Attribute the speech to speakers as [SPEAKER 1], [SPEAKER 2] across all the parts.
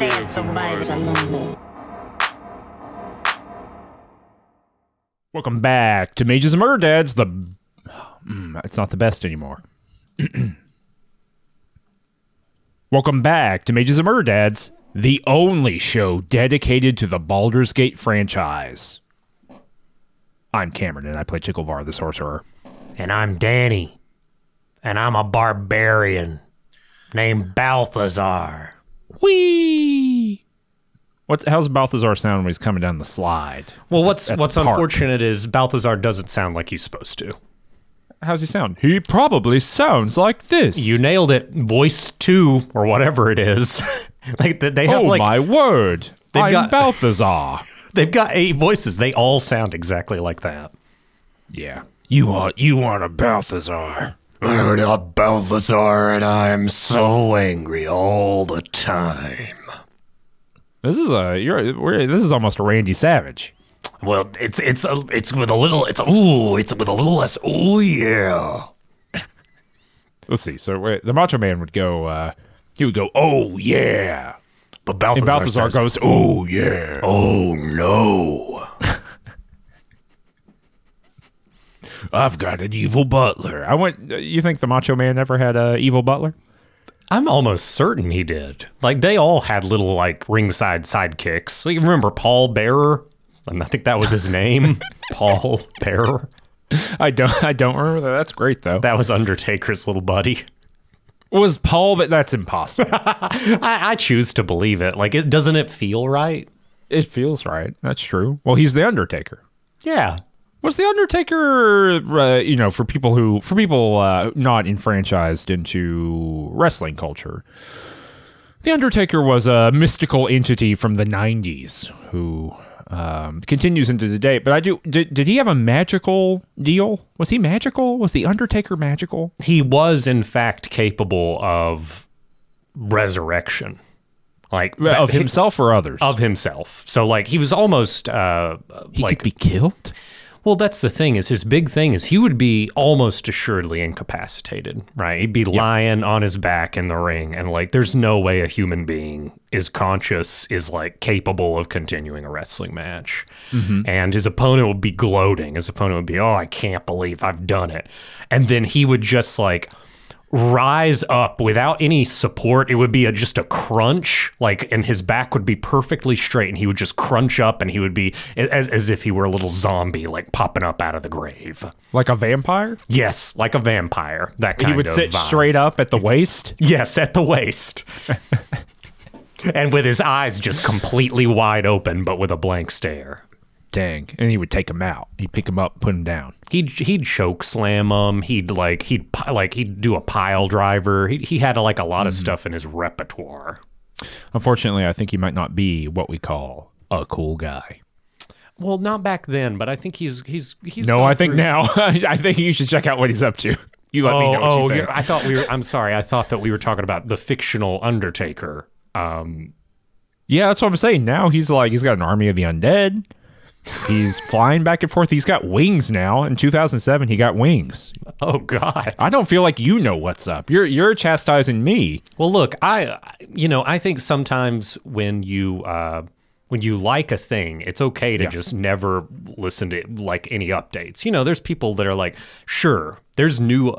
[SPEAKER 1] saith the wise alone.
[SPEAKER 2] Welcome back to Mages and Murderdads. It's not the best anymore. Welcome back to Mages and Murderdads, the only show dedicated to the Baldur's Gate franchise. I'm Cameron, and I play Chickelvar the Sorcerer.
[SPEAKER 3] And I'm Danny, and I'm a barbarian named Balthazar.
[SPEAKER 2] Whee! How's Balthazar sound when he's coming down the slide?
[SPEAKER 3] Well, what's unfortunate is Balthazar doesn't sound like he's supposed to.
[SPEAKER 2] How's he sound? He probably sounds like this.
[SPEAKER 3] You nailed it. Voice 2 or whatever it is. Like they have
[SPEAKER 2] my word! I'm Balthazar.
[SPEAKER 3] They've got 8 voices. They all sound exactly like that.
[SPEAKER 2] Yeah. You want a Balthazar?
[SPEAKER 4] I'm a Balthazar, and I'm so angry all the time.
[SPEAKER 2] This is this is almost a Randy Savage.
[SPEAKER 4] Well, it's with a little less. Oh yeah.
[SPEAKER 2] Let's see. So the Macho Man would go. He would go, oh yeah.
[SPEAKER 4] But Balthazar says,
[SPEAKER 2] goes, oh yeah.
[SPEAKER 4] Oh no.
[SPEAKER 2] I've got an evil butler. You think the Macho Man ever had an evil butler?
[SPEAKER 3] I'm almost certain he did. Like, they all had little, like, ringside sidekicks. So you remember Paul Bearer? And I think that was his name. Paul Bearer.
[SPEAKER 2] I don't remember that. That's great, though.
[SPEAKER 3] That was Undertaker's little buddy.
[SPEAKER 2] Was Paul, but that's impossible.
[SPEAKER 3] I choose to believe it. Like, doesn't it feel right?
[SPEAKER 2] It feels right. That's true. Well, he's the Undertaker.
[SPEAKER 3] Yeah.
[SPEAKER 2] Was the Undertaker, for people not enfranchised into wrestling culture, the Undertaker was a mystical entity from the 90s who continues into the day. But did he have a magical deal? Was he magical? Was the Undertaker magical?
[SPEAKER 3] He was, in fact, capable of resurrection. Like
[SPEAKER 2] of himself or others?
[SPEAKER 3] Of himself. So, like, he was almost
[SPEAKER 2] he could be killed?
[SPEAKER 3] Well, that's the thing, is his big thing is he would be almost assuredly incapacitated, right? He'd be lying on his back in the ring, and, like, there's no way a human being is conscious, is, like, capable of continuing a wrestling match. Mm-hmm. And his opponent would be gloating. His opponent would be, oh, I can't believe I've done it. And then he would just, like, rise up without any support. It would be just a crunch, like, and his back would be perfectly straight, and he would just crunch up, and he would be as if he were a little zombie, like, popping up out of the grave.
[SPEAKER 2] Like a vampire?
[SPEAKER 3] Yes, like a vampire. That kind of
[SPEAKER 2] He would sit
[SPEAKER 3] vibe.
[SPEAKER 2] straight up at the waist?
[SPEAKER 3] Yes, at the waist. And with his eyes just completely wide open, but with a blank stare.
[SPEAKER 2] Dang. And he would take him out. He'd pick him up, put him down.
[SPEAKER 3] He'd choke slam him. He'd do a pile driver. He had like a lot of stuff in his repertoire.
[SPEAKER 2] Unfortunately, I think he might not be what we call a cool guy.
[SPEAKER 3] Well, not back then, but I think he's
[SPEAKER 2] No, I think now. I think you should check out what he's up to. You let me know what you think.
[SPEAKER 3] I'm sorry. I thought that we were talking about the fictional Undertaker.
[SPEAKER 2] Yeah, that's what I'm saying. Now he's got an army of the undead. He's flying back and forth. He's got wings now. In 2007, he got wings.
[SPEAKER 3] Oh God!
[SPEAKER 2] I don't feel like you know what's up. You're chastising me.
[SPEAKER 3] Well, look, I think sometimes when you like a thing, it's okay to just never listen to like any updates. You know, there's people that are like, sure, there's new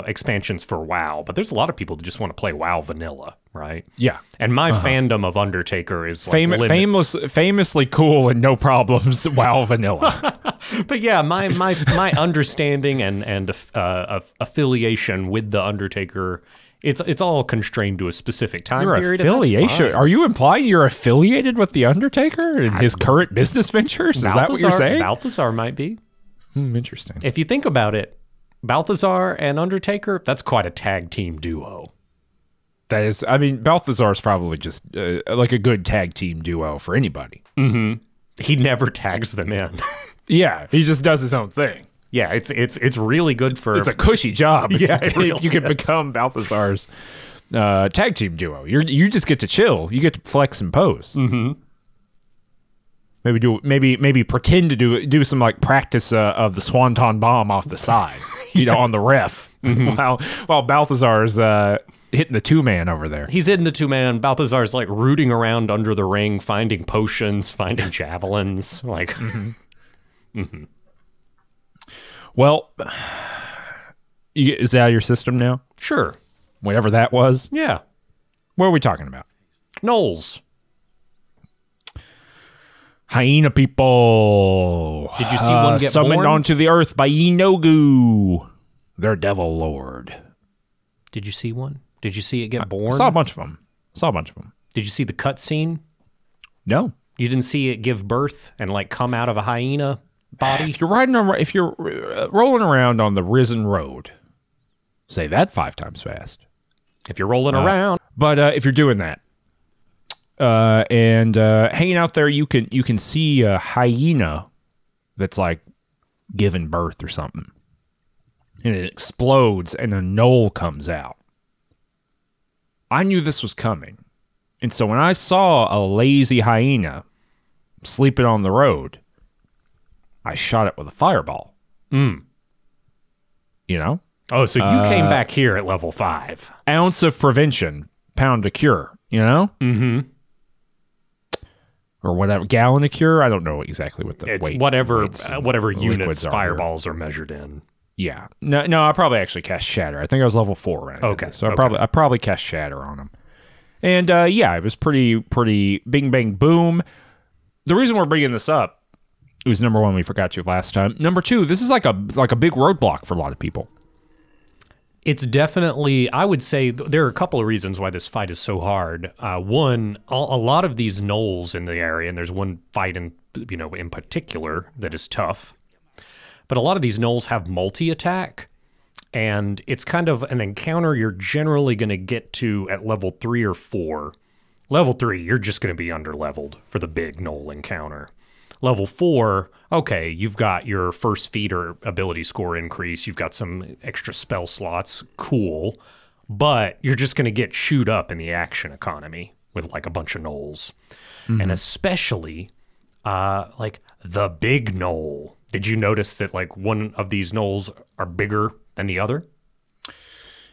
[SPEAKER 3] expansions for WoW, but there's a lot of people that just want to play WoW vanilla, right?
[SPEAKER 2] Yeah.
[SPEAKER 3] And my fandom of Undertaker is like
[SPEAKER 2] famously cool and no problems. WoW vanilla.
[SPEAKER 3] But yeah, my understanding and affiliation with the Undertaker, it's all constrained to a specific time period.
[SPEAKER 2] Affiliation? Are you implying you're affiliated with the Undertaker and his current business ventures? Is that what you're saying?
[SPEAKER 3] Balthazar might be.
[SPEAKER 2] Interesting.
[SPEAKER 3] If you think about it, Balthazar and Undertaker, that's quite a tag team duo.
[SPEAKER 2] That is, I mean, Balthazar's probably just like a good tag team duo for anybody.
[SPEAKER 3] Mm-hmm. He never tags them in.
[SPEAKER 2] Yeah, he just does his own thing.
[SPEAKER 3] Yeah, it's really good for...
[SPEAKER 2] It's a cushy job.
[SPEAKER 3] Yeah,
[SPEAKER 2] if you can become Balthazar's tag team duo. You just get to chill. You get to flex and pose.
[SPEAKER 3] Mm-hmm.
[SPEAKER 2] Maybe pretend to do some like practice of the Swanton bomb off the side, on the ref, while Balthazar's hitting the 2-man over there.
[SPEAKER 3] He's hitting the 2-man. Balthazar's like rooting around under the ring, finding potions, finding javelins. Like,
[SPEAKER 2] Well, is that out of your system now?
[SPEAKER 3] sure.
[SPEAKER 2] Whatever that was.
[SPEAKER 3] Yeah.
[SPEAKER 2] What are we talking about?
[SPEAKER 3] Gnolls.
[SPEAKER 2] Hyena people.
[SPEAKER 3] Did you see one get
[SPEAKER 2] summoned
[SPEAKER 3] born?
[SPEAKER 2] onto the earth by Yinogu, their devil lord.
[SPEAKER 3] Did you see one? Did you see it get born?
[SPEAKER 2] I saw a bunch of them.
[SPEAKER 3] Did you see the cutscene?
[SPEAKER 2] No.
[SPEAKER 3] You didn't see it give birth and like come out of a hyena body?
[SPEAKER 2] If you're rolling around on the Risen Road, say that 5 times fast.
[SPEAKER 3] If you're rolling around.
[SPEAKER 2] But if you're doing that, and hanging out there, you can see a hyena that's like giving birth or something, and it explodes, and a gnoll comes out. I knew this was coming, and so when I saw a lazy hyena sleeping on the road, I shot it with a fireball. You know?
[SPEAKER 3] Oh, so you came back here at level 5.
[SPEAKER 2] Ounce of prevention, pound of cure, you know? Mm-hmm. Or whatever, gallon of cure? I don't know exactly what the
[SPEAKER 3] It's
[SPEAKER 2] weight.
[SPEAKER 3] whatever
[SPEAKER 2] liquids
[SPEAKER 3] units
[SPEAKER 2] are.
[SPEAKER 3] fireballs are measured in.
[SPEAKER 2] Yeah. No, I probably actually cast Shatter. I think I was level 4 when I did this. So I probably cast Shatter on him. And yeah, it was pretty bing, bang, boom. The reason we're bringing this up, it was number 1, we forgot you last time. Number 2, this is like a big roadblock for a lot of people.
[SPEAKER 3] It's definitely, I would say, there are a couple of reasons why this fight is so hard. One, a lot of these gnolls in the area, and there's one fight in particular that is tough, but a lot of these gnolls have multi-attack, and it's kind of an encounter you're generally going to get to at level 3 or 4. Level 3, you're just going to be under-leveled for the big gnoll encounter. Level 4, okay, you've got your first feeder ability score increase. You've got some extra spell slots. Cool. But you're just going to get chewed up in the action economy with like a bunch of gnolls. And especially like the big gnoll. Did you notice that like one of these gnolls are bigger than the other?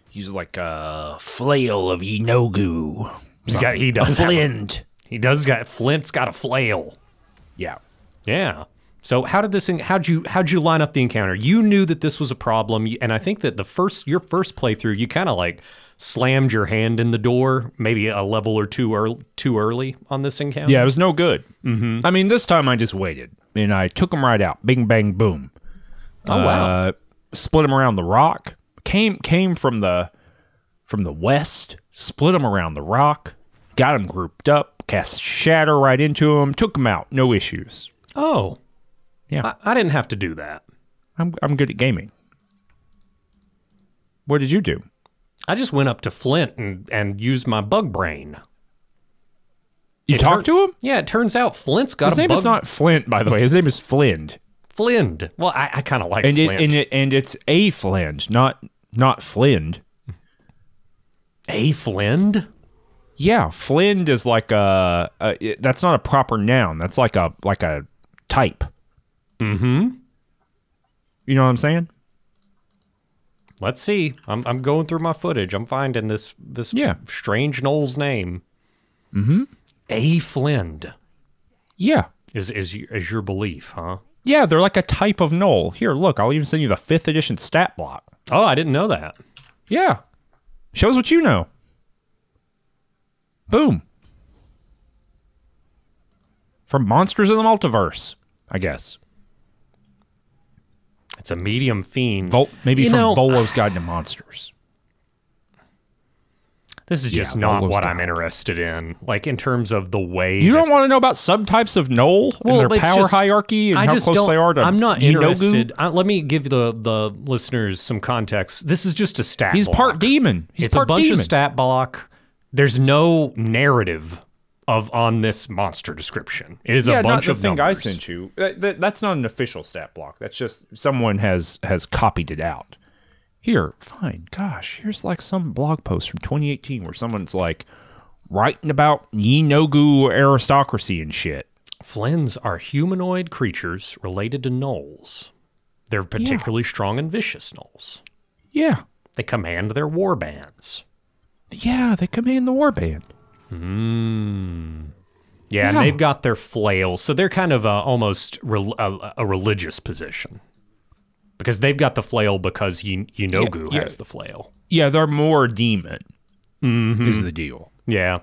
[SPEAKER 2] He's like a flail of Yinogu.
[SPEAKER 3] He does
[SPEAKER 2] Flint.
[SPEAKER 3] Flint's got a flail.
[SPEAKER 2] Yeah.
[SPEAKER 3] Yeah. So how'd you line up the encounter? You knew that this was a problem, and I think that your first playthrough, you kind of like slammed your hand in the door, maybe a level or two early on this encounter.
[SPEAKER 2] Yeah, it was no good. Mm-hmm. I mean, this time I just waited, and I took him right out. Bing, bang, boom.
[SPEAKER 3] Oh wow!
[SPEAKER 2] Split him around the rock. Came from the west. Split him around the rock. Got him grouped up. Cast Shatter right into him. Took him out. No issues.
[SPEAKER 3] Oh,
[SPEAKER 2] yeah.
[SPEAKER 3] I didn't have to do that.
[SPEAKER 2] I'm good at gaming. What did you do?
[SPEAKER 3] I just went up to Flint and used my bug brain.
[SPEAKER 2] You talked to him?
[SPEAKER 3] Yeah, it turns out Flint's got
[SPEAKER 2] His name is not Flint, by the way. His name is Flind.
[SPEAKER 3] Flind. Well, I kind of like
[SPEAKER 2] and
[SPEAKER 3] Flint.
[SPEAKER 2] And it's a Flind, not Flind.
[SPEAKER 3] A Flind?
[SPEAKER 2] Yeah, Flind is like that's not a proper noun. That's like a type.
[SPEAKER 3] Mm-hmm.
[SPEAKER 2] You know what I'm saying?
[SPEAKER 3] Let's see. I'm going through my footage. I'm finding this strange Gnoll's name.
[SPEAKER 2] Mm-hmm.
[SPEAKER 3] A Flind.
[SPEAKER 2] Yeah.
[SPEAKER 3] Is your belief, huh?
[SPEAKER 2] Yeah, they're like a type of Gnoll. Here, look, I'll even send you the 5th edition stat block.
[SPEAKER 3] Oh, I didn't know that.
[SPEAKER 2] Yeah. Shows what you know. Boom. From Monsters in the Multiverse, I guess.
[SPEAKER 3] It's a medium fiend.
[SPEAKER 2] Maybe from Volo's Guide to Monsters.
[SPEAKER 3] This is just not what I'm interested in. Like, in terms of the way...
[SPEAKER 2] You don't want to know about subtypes of Gnoll and their power hierarchy and how close they are to
[SPEAKER 3] I'm not
[SPEAKER 2] Yinogu?
[SPEAKER 3] interested. Let me give the listeners some context. This is just a stat block.
[SPEAKER 2] He's part demon.
[SPEAKER 3] It's a bunch of stat block. There's no narrative on this monster description. It is a bunch of numbers.
[SPEAKER 2] I sent you. That's not an official stat block. That's just someone has copied it out. Here, fine. Gosh, here's like some blog post from 2018 where someone's like writing about Yinogu aristocracy and shit.
[SPEAKER 3] Flinns are humanoid creatures related to gnolls. They're particularly strong and vicious gnolls.
[SPEAKER 2] Yeah.
[SPEAKER 3] They command their war bands.
[SPEAKER 2] Yeah, they command the warband.
[SPEAKER 3] Yeah, and they've got their flail, so they're kind of almost a religious position. Because they've got the flail because Yinogu has the flail.
[SPEAKER 2] Yeah, they're more demon, is the deal.
[SPEAKER 3] Yeah.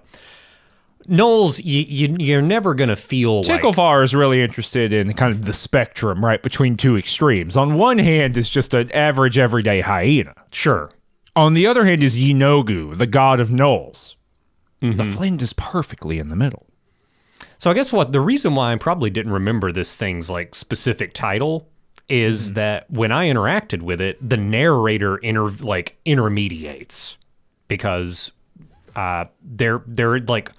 [SPEAKER 3] Gnolls, you're never going to feel
[SPEAKER 2] Ticklevar is really interested in kind of the spectrum, right, between two extremes. On one hand is just an average everyday hyena.
[SPEAKER 3] Sure.
[SPEAKER 2] On the other hand is Yinogu, the god of gnolls. The Flint is perfectly in the middle.
[SPEAKER 3] So I guess the reason why I probably didn't remember this thing's like specific title is that when I interacted with it, the narrator intermediates because they're like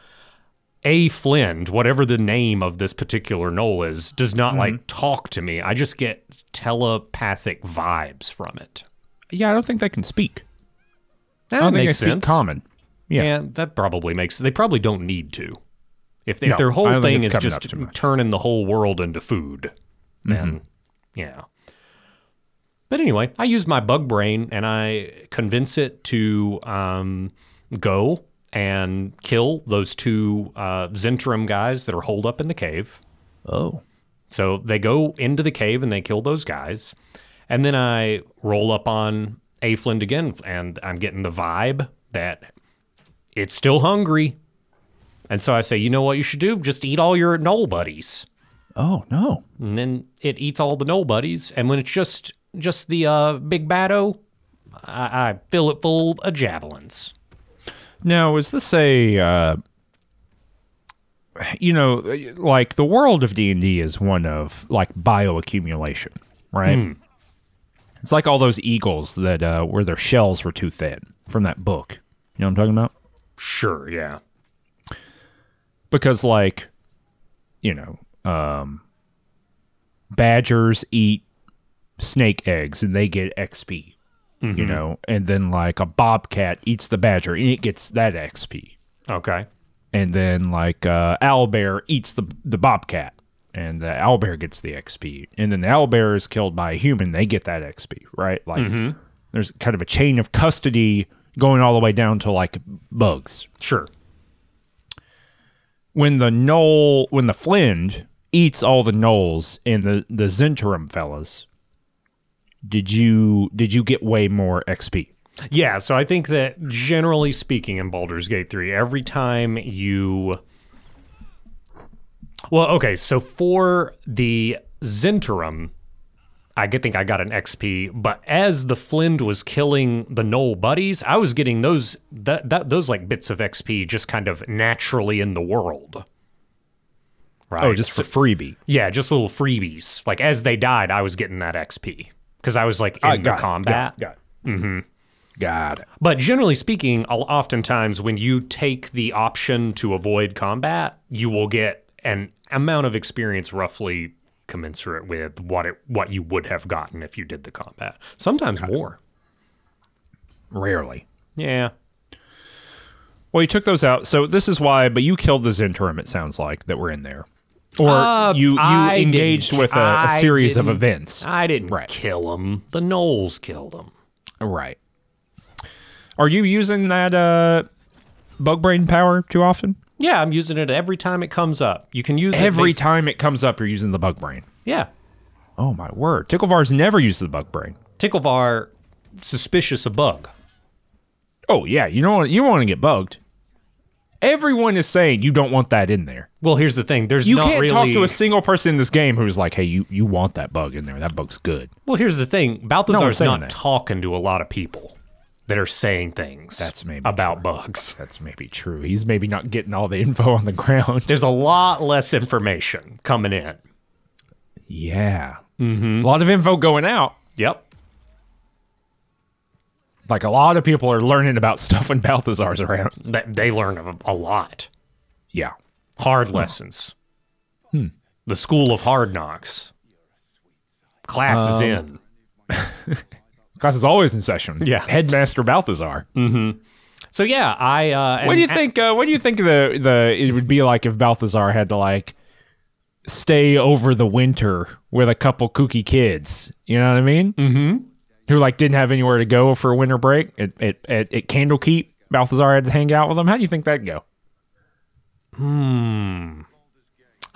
[SPEAKER 3] a Flint, whatever the name of this particular gnoll is, does not like talk to me. I just get telepathic vibes from it.
[SPEAKER 2] Yeah, I don't think they can speak.
[SPEAKER 3] That
[SPEAKER 2] I don't think
[SPEAKER 3] makes
[SPEAKER 2] they speak
[SPEAKER 3] sense.
[SPEAKER 2] common.
[SPEAKER 3] Yeah, that probably makes. They probably don't need to. If their whole thing is just turning the whole world into food, then yeah. But anyway, I use my bug brain and I convince it to go and kill those two Zentrum guys that are holed up in the cave.
[SPEAKER 2] Oh.
[SPEAKER 3] So they go into the cave and they kill those guys. And then I roll up on Flint again, and I'm getting the vibe that it's still hungry. And so I say, you know what you should do? Just eat all your gnoll buddies.
[SPEAKER 2] Oh, no.
[SPEAKER 3] And then it eats all the gnoll buddies. And when it's just the big baddo, I fill it full of javelins.
[SPEAKER 2] Now, is this a, like the world of D&D is one of like bioaccumulation, right? It's like all those eagles that where their shells were too thin from that book. You know what I'm talking about?
[SPEAKER 3] Sure, yeah.
[SPEAKER 2] Because like, badgers eat snake eggs and they get XP, and then like a bobcat eats the badger and it gets that XP.
[SPEAKER 3] Okay.
[SPEAKER 2] And then like owlbear eats the bobcat and the owlbear gets the XP. And then the owlbear is killed by a human, they get that XP, right? Like there's kind of a chain of custody going all the way down to like bugs.
[SPEAKER 3] Sure.
[SPEAKER 2] When the Flint eats all the gnolls and the Zentrum fellas, did you get way more XP?
[SPEAKER 3] Yeah, so I think that generally speaking in Baldur's Gate 3, every time you... Well, okay, so for the Zentrum, I think I got an XP, but as the Flint was killing the gnoll buddies, I was getting those like bits of XP just kind of naturally in the world. Right?
[SPEAKER 2] Oh, just for freebie.
[SPEAKER 3] Yeah, just little freebies. Like as they died, I was getting that XP because I was like in the combat.
[SPEAKER 2] Got it. Got it.
[SPEAKER 3] But generally speaking, oftentimes when you take the option to avoid combat, you will get an amount of experience roughly commensurate with what you would have gotten if you did the combat. Sometimes more.
[SPEAKER 2] Rarely.
[SPEAKER 3] Yeah.
[SPEAKER 2] Well, you took those out, so this is why, but you killed the Zentrum, it sounds like, that were in there. Or you engaged with a series of events.
[SPEAKER 3] I didn't kill them. The gnolls killed them.
[SPEAKER 2] Right. Are you using that bug brain power too often?
[SPEAKER 3] Yeah, I'm using it every time it comes up. You can use it
[SPEAKER 2] every time it comes up. You're using the bug brain.
[SPEAKER 3] Yeah.
[SPEAKER 2] Oh my word! Ticklevar's never used the bug brain.
[SPEAKER 3] Ticklevar, suspicious of bug.
[SPEAKER 2] Oh yeah, you don't want to get bugged. Everyone is saying you don't want that in there.
[SPEAKER 3] Well, here's the thing:
[SPEAKER 2] you can't talk to a single person in this game who's like, "Hey, you want that bug in there? That bug's good."
[SPEAKER 3] Well, here's the thing: Balthazar's not talking to a lot of people that are saying things about bugs.
[SPEAKER 2] That's maybe true. He's maybe not getting all the info on the ground.
[SPEAKER 3] There's a lot less information coming in.
[SPEAKER 2] Yeah. A lot of info going out.
[SPEAKER 3] Yep.
[SPEAKER 2] Like a lot of people are learning about stuff when Balthazar's around.
[SPEAKER 3] They learn a lot.
[SPEAKER 2] Yeah.
[SPEAKER 3] Hard lessons. The school of hard knocks. Class is in.
[SPEAKER 2] Class is always in session.
[SPEAKER 3] Yeah.
[SPEAKER 2] Headmaster Balthazar.
[SPEAKER 3] So yeah,
[SPEAKER 2] what do you think? What do you think it would be like if Balthazar had to like stay over the winter with a couple kooky kids? You know what I mean? Who like didn't have anywhere to go for a winter break at Candlekeep Balthazar had to hang out with them. How do you think that'd go?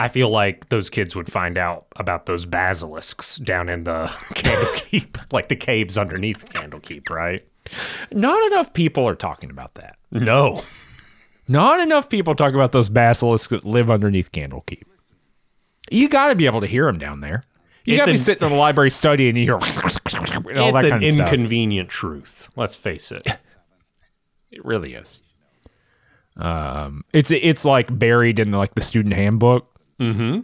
[SPEAKER 3] I feel like those kids would find out about those basilisks down in the Candlekeep, like the caves underneath Candlekeep, right?
[SPEAKER 2] Not enough people are talking about that.
[SPEAKER 3] No.
[SPEAKER 2] Not enough people talk about those basilisks that live underneath Candlekeep. You got to be able to hear them down there. You got to be sitting in the library studying and you hear all that kind of stuff.
[SPEAKER 3] It's an inconvenient truth. Let's face it.
[SPEAKER 2] It really is. It's like buried in the student handbook.
[SPEAKER 3] Mm-hmm.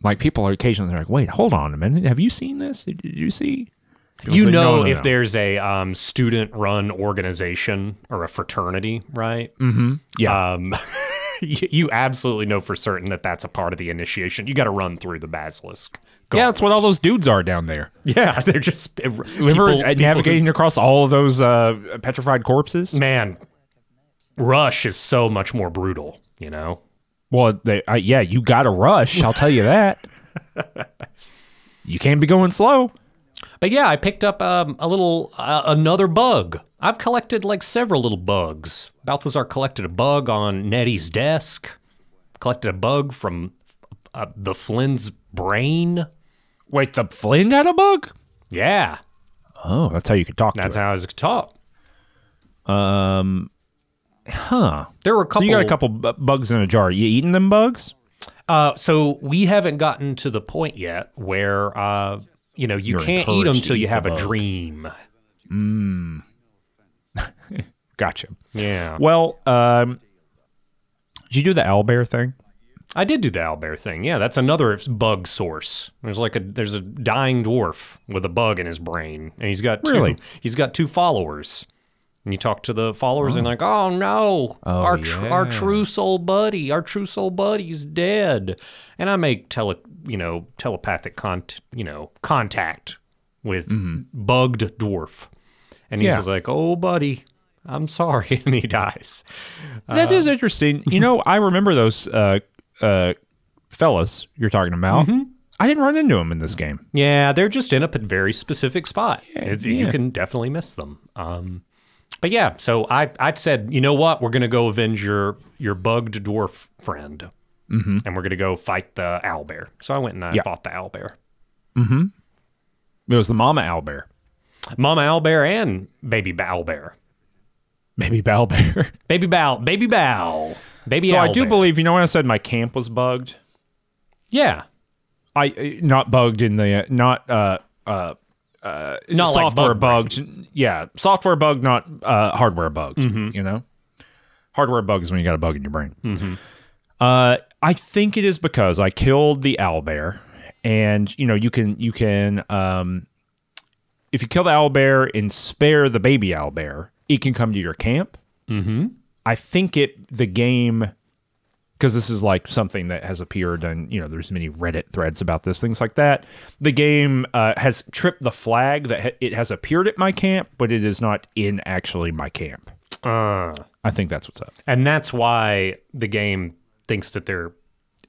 [SPEAKER 2] Like people are occasionally like, wait, hold on a minute. Have you seen this? Did you see?
[SPEAKER 3] You know, if there's a student-run organization or a fraternity, right?
[SPEAKER 2] Mm-hmm. Yeah.
[SPEAKER 3] You absolutely know for certain that that's a part of the initiation. You got to run through the basilisk.
[SPEAKER 2] Yeah, that's what all those dudes are down there.
[SPEAKER 3] Yeah, they're just
[SPEAKER 2] remember navigating across all of those petrified corpses.
[SPEAKER 3] Man, Rush is so much more brutal. You know.
[SPEAKER 2] Well, yeah, you got to rush. I'll tell you that. You can't be going slow.
[SPEAKER 3] But yeah, I picked up another bug. I've collected like several little bugs. Balthazar collected a bug on Nettie's desk. Collected a bug from the Flynn's brain.
[SPEAKER 2] Wait, the Flynn had a bug?
[SPEAKER 3] Yeah.
[SPEAKER 2] Oh, that's how you could talk to it.
[SPEAKER 3] That's how I was taught.
[SPEAKER 2] Huh.
[SPEAKER 3] There were a couple.
[SPEAKER 2] So you got a couple bugs in a jar. You eating them bugs?
[SPEAKER 3] So we haven't gotten to the point yet where you can't eat them till you have a dream.
[SPEAKER 2] Gotcha.
[SPEAKER 3] Yeah.
[SPEAKER 2] Well, did you do the owlbear thing?
[SPEAKER 3] I did do the owlbear thing. Yeah, that's another bug source. There's a dying dwarf with a bug in his brain, and he's got two followers. And you talk to the followers and like, oh no, our true soul buddy is dead. And I make telepathic contact with bugged dwarf. And he's just like, oh buddy, I'm sorry. And he dies.
[SPEAKER 2] That is interesting. I remember those fellas you're talking about. Mm-hmm. I didn't run into them in this game.
[SPEAKER 3] Yeah, they're just in a very specific spot. You can definitely miss them. But yeah, so I said, you know what? We're going to go avenge your bugged dwarf friend. Mm-hmm. And we're going to go fight the owlbear. So I went and I fought the owlbear.
[SPEAKER 2] Mm-hmm. It was the mama owlbear.
[SPEAKER 3] Mama owlbear and baby owlbear.
[SPEAKER 2] Baby owlbear.
[SPEAKER 3] Baby bow. Baby
[SPEAKER 2] so
[SPEAKER 3] owlbear.
[SPEAKER 2] I do believe, when I said my camp was bugged?
[SPEAKER 3] Yeah.
[SPEAKER 2] Not bugged in the, not software
[SPEAKER 3] like
[SPEAKER 2] bugged. Yeah, software bugged, not hardware bugged. Mm-hmm. Hardware bug is when you got a bug in your brain.
[SPEAKER 3] Mm-hmm.
[SPEAKER 2] I think it is because I killed the owlbear, and you can if you kill the owlbear and spare the baby owlbear, it can come to your camp.
[SPEAKER 3] Mm-hmm.
[SPEAKER 2] I think the game, because this is like something that has appeared, and there's many Reddit threads about this, things like that. The game has tripped the flag that it has appeared at my camp, but it is not in actually my camp. I think that's what's up,
[SPEAKER 3] and that's why the game thinks that there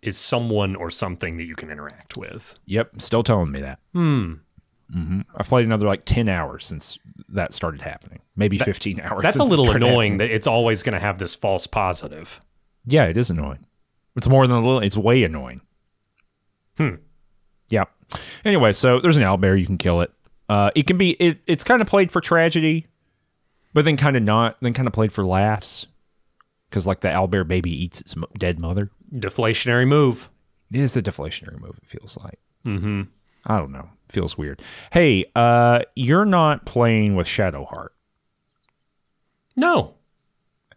[SPEAKER 3] is someone or something that you can interact with.
[SPEAKER 2] Yep, still telling me that. Mm-hmm. I've played another 10 hours since that started happening. Maybe 15 hours.
[SPEAKER 3] That's a little annoying that it's always going to have this false positive.
[SPEAKER 2] Yeah, it is annoying. It's more than a little. It's way annoying. Yeah. Anyway, so there's an owlbear. You can kill it. It can be. It's kind of played for tragedy, but then kind of not. Then kind of played for laughs, because the owlbear baby eats its dead mother.
[SPEAKER 3] Deflationary move.
[SPEAKER 2] It is a deflationary move. It feels like.
[SPEAKER 3] Mm-hmm.
[SPEAKER 2] I don't know. Feels weird. Hey, you're not playing with Shadowheart.
[SPEAKER 3] No.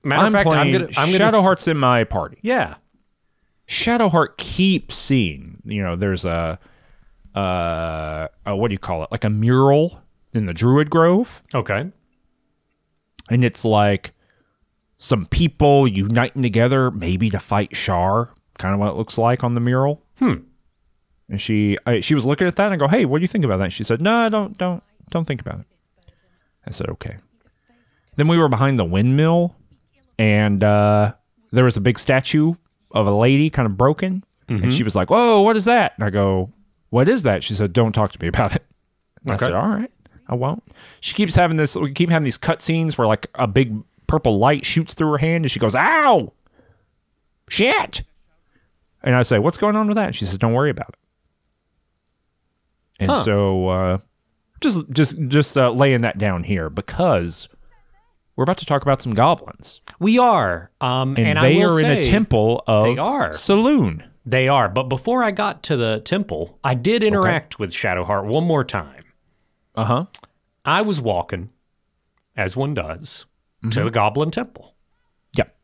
[SPEAKER 3] Matter of fact, I'm gonna
[SPEAKER 2] Shadowheart's in my party.
[SPEAKER 3] Yeah.
[SPEAKER 2] Shadowheart keeps seeing, there's a what do you call it? Like a mural in the Druid Grove.
[SPEAKER 3] Okay.
[SPEAKER 2] And it's like some people uniting together, maybe to fight Shar. Kind of what it looks like on the mural. And she was looking at that and I go, hey, what do you think about that? And she said, no, don't think about it. I said, okay. Then we were behind the windmill, and there was a big statue of a lady kind of broken. Mm-hmm. And she was like, whoa, what is that? And I go, what is that? She said, don't talk to me about it. And I said, all right, I won't. She keeps having this, we keep having these cutscenes where a big purple light shoots through her hand, and she goes, "Ow! Shit!" And I say, "What's going on with that?" And she says, "Don't worry about it." And so, just laying that down here because we're about to talk about some goblins.
[SPEAKER 3] We are,
[SPEAKER 2] and they are in a temple of Saloon.
[SPEAKER 3] They are, but before I got to the temple, I did interact with Shadowheart one more time. I was walking, as one does, to the Goblin Temple.
[SPEAKER 2] Yep.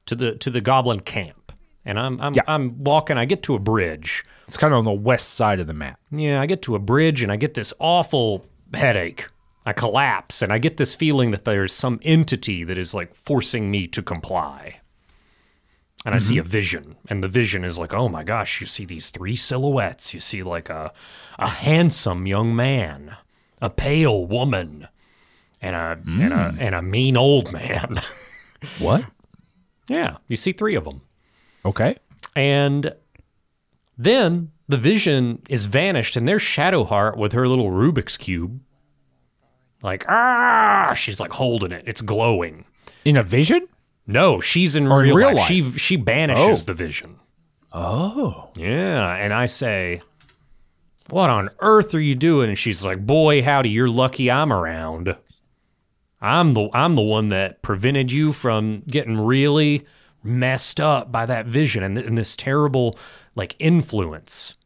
[SPEAKER 3] To the Goblin Camp, and I'm walking. I get to a bridge.
[SPEAKER 2] It's kind of on the west side of the map.
[SPEAKER 3] Yeah, I get to a bridge, and I get this awful headache. I collapse, and I get this feeling that there's some entity that is like forcing me to comply. And I see a vision, and the vision is like, oh my gosh, you see these 3 silhouettes. You see like a handsome young man, a pale woman, and a mean old man.
[SPEAKER 2] What?
[SPEAKER 3] Yeah, you see 3 of them.
[SPEAKER 2] Okay.
[SPEAKER 3] And then the vision is vanished, and there's Shadowheart with her little Rubik's Cube. Like, she's like holding it. It's glowing.
[SPEAKER 2] In a vision?
[SPEAKER 3] No, she's in real life. She banishes the vision.
[SPEAKER 2] Oh.
[SPEAKER 3] Yeah, and I say, what on earth are you doing? And she's like, boy, howdy, you're lucky I'm around. I'm the one that prevented you from getting really messed up by that vision and this terrible like influence.